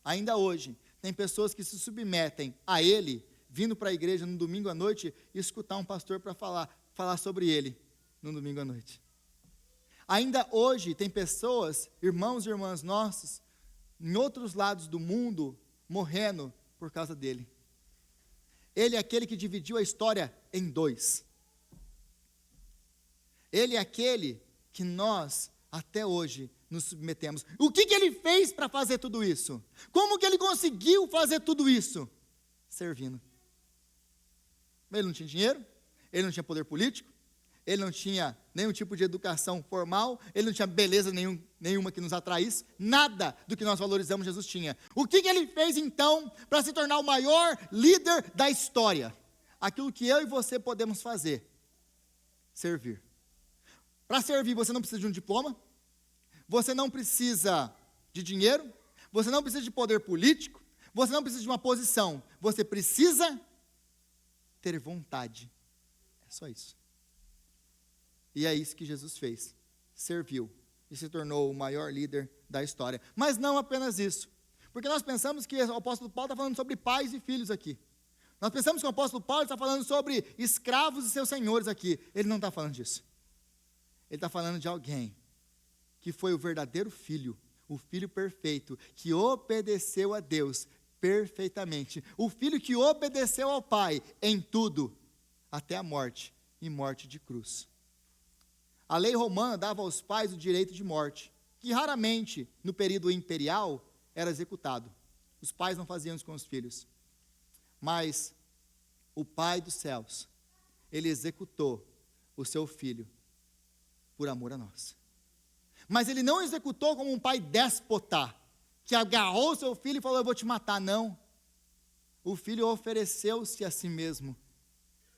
ainda hoje, tem pessoas que se submetem a ele, vindo para a igreja no domingo à noite e escutar um pastor para falar sobre ele no domingo à noite. Ainda hoje tem pessoas, irmãos e irmãs nossos, em outros lados do mundo, morrendo por causa dele. Ele é aquele que dividiu a história em dois. Ele é aquele que nós, até hoje, nos submetemos. O que ele fez para fazer tudo isso? Como que ele conseguiu fazer tudo isso? Servindo. Ele não tinha dinheiro, ele não tinha poder político, ele não tinha nenhum tipo de educação formal, ele não tinha beleza nenhuma que nos atraísse, nada do que nós valorizamos Jesus tinha. O que ele fez então para se tornar o maior líder da história? Aquilo que eu e você podemos fazer: servir. Para servir, você não precisa de um diploma, você não precisa de dinheiro, você não precisa de poder político, você não precisa de uma posição, você precisa ter vontade. É só isso. E é isso que Jesus fez, serviu e se tornou o maior líder da história. Mas não apenas isso, porque nós pensamos que o apóstolo Paulo está falando sobre pais e filhos aqui. Nós pensamos que o apóstolo Paulo está falando sobre escravos e seus senhores aqui. Ele não está falando disso. Ele está falando de alguém que foi o verdadeiro filho, o filho perfeito, que obedeceu a Deus perfeitamente. O filho que obedeceu ao Pai em tudo, até a morte, e morte de cruz. A lei romana dava aos pais o direito de morte, que raramente, no período imperial, era executado. Os pais não faziam isso com os filhos. Mas o Pai dos céus, ele executou o seu filho por amor a nós. Mas ele não executou como um pai déspota, que agarrou seu filho e falou: eu vou te matar. Não. O filho ofereceu-se a si mesmo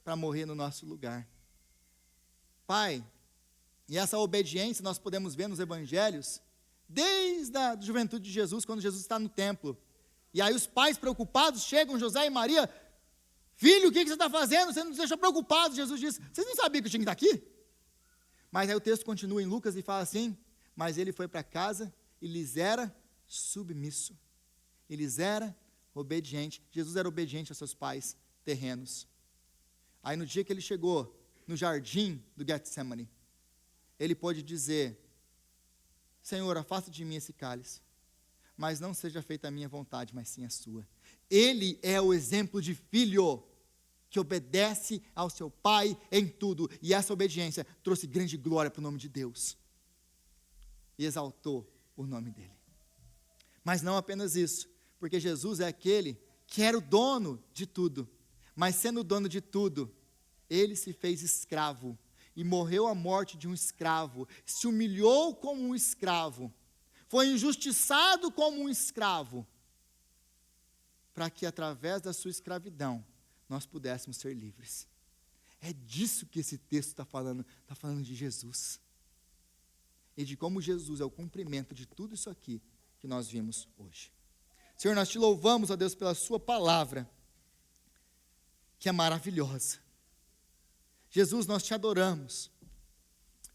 para morrer no nosso lugar. Pai, e essa obediência nós podemos ver nos evangelhos, desde a juventude de Jesus, quando Jesus está no templo. E aí os pais preocupados chegam, José e Maria: filho, o que você está fazendo? Você não nos deixou preocupados. Jesus diz: vocês não sabiam que eu tinha que estar aqui? Mas aí o texto continua em Lucas e fala assim: mas ele foi para casa e lhes era submisso. Ele lhes era obediente. Jesus era obediente aos seus pais terrenos. Aí no dia que ele chegou no jardim do Getsemane, ele pôde dizer: Senhor, afasta de mim esse cálice, mas não seja feita a minha vontade, mas sim a sua. Ele é o exemplo de filho que obedece ao seu pai em tudo, e essa obediência trouxe grande glória para o nome de Deus, e exaltou o nome dele. Mas não apenas isso, porque Jesus é aquele que era o dono de tudo, mas sendo o dono de tudo, ele se fez escravo, e morreu a morte de um escravo, se humilhou como um escravo, foi injustiçado como um escravo, para que através da sua escravidão, nós pudéssemos ser livres. É disso que esse texto está falando de Jesus. E de como Jesus é o cumprimento de tudo isso aqui que nós vimos hoje. Senhor, nós te louvamos, ó Deus, pela sua palavra, que é maravilhosa. Jesus, nós te adoramos,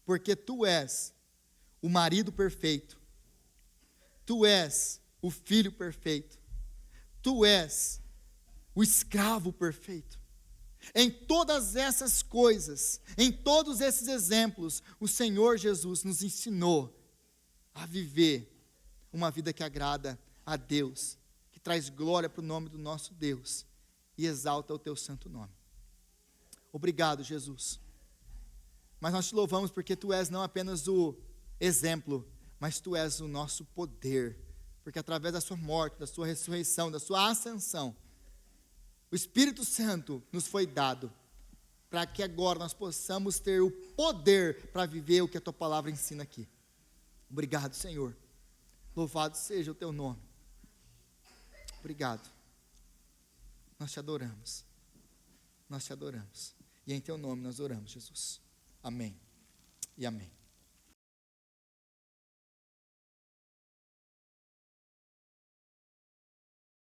porque tu és o marido perfeito, tu és o filho perfeito, tu és o escravo perfeito. Em todas essas coisas, em todos esses exemplos, o Senhor Jesus nos ensinou a viver uma vida que agrada a Deus, que traz glória para o nome do nosso Deus e exalta o teu santo nome. Obrigado, Jesus. Mas nós te louvamos porque tu és não apenas o exemplo, mas tu és o nosso poder, porque através da sua morte, da sua ressurreição, da sua ascensão, o Espírito Santo nos foi dado, para que agora nós possamos ter o poder para viver o que a tua palavra ensina aqui. Obrigado, Senhor. Louvado seja o teu nome. Obrigado. Nós te adoramos. Nós te adoramos. E em teu nome nós oramos, Jesus. Amém e amém.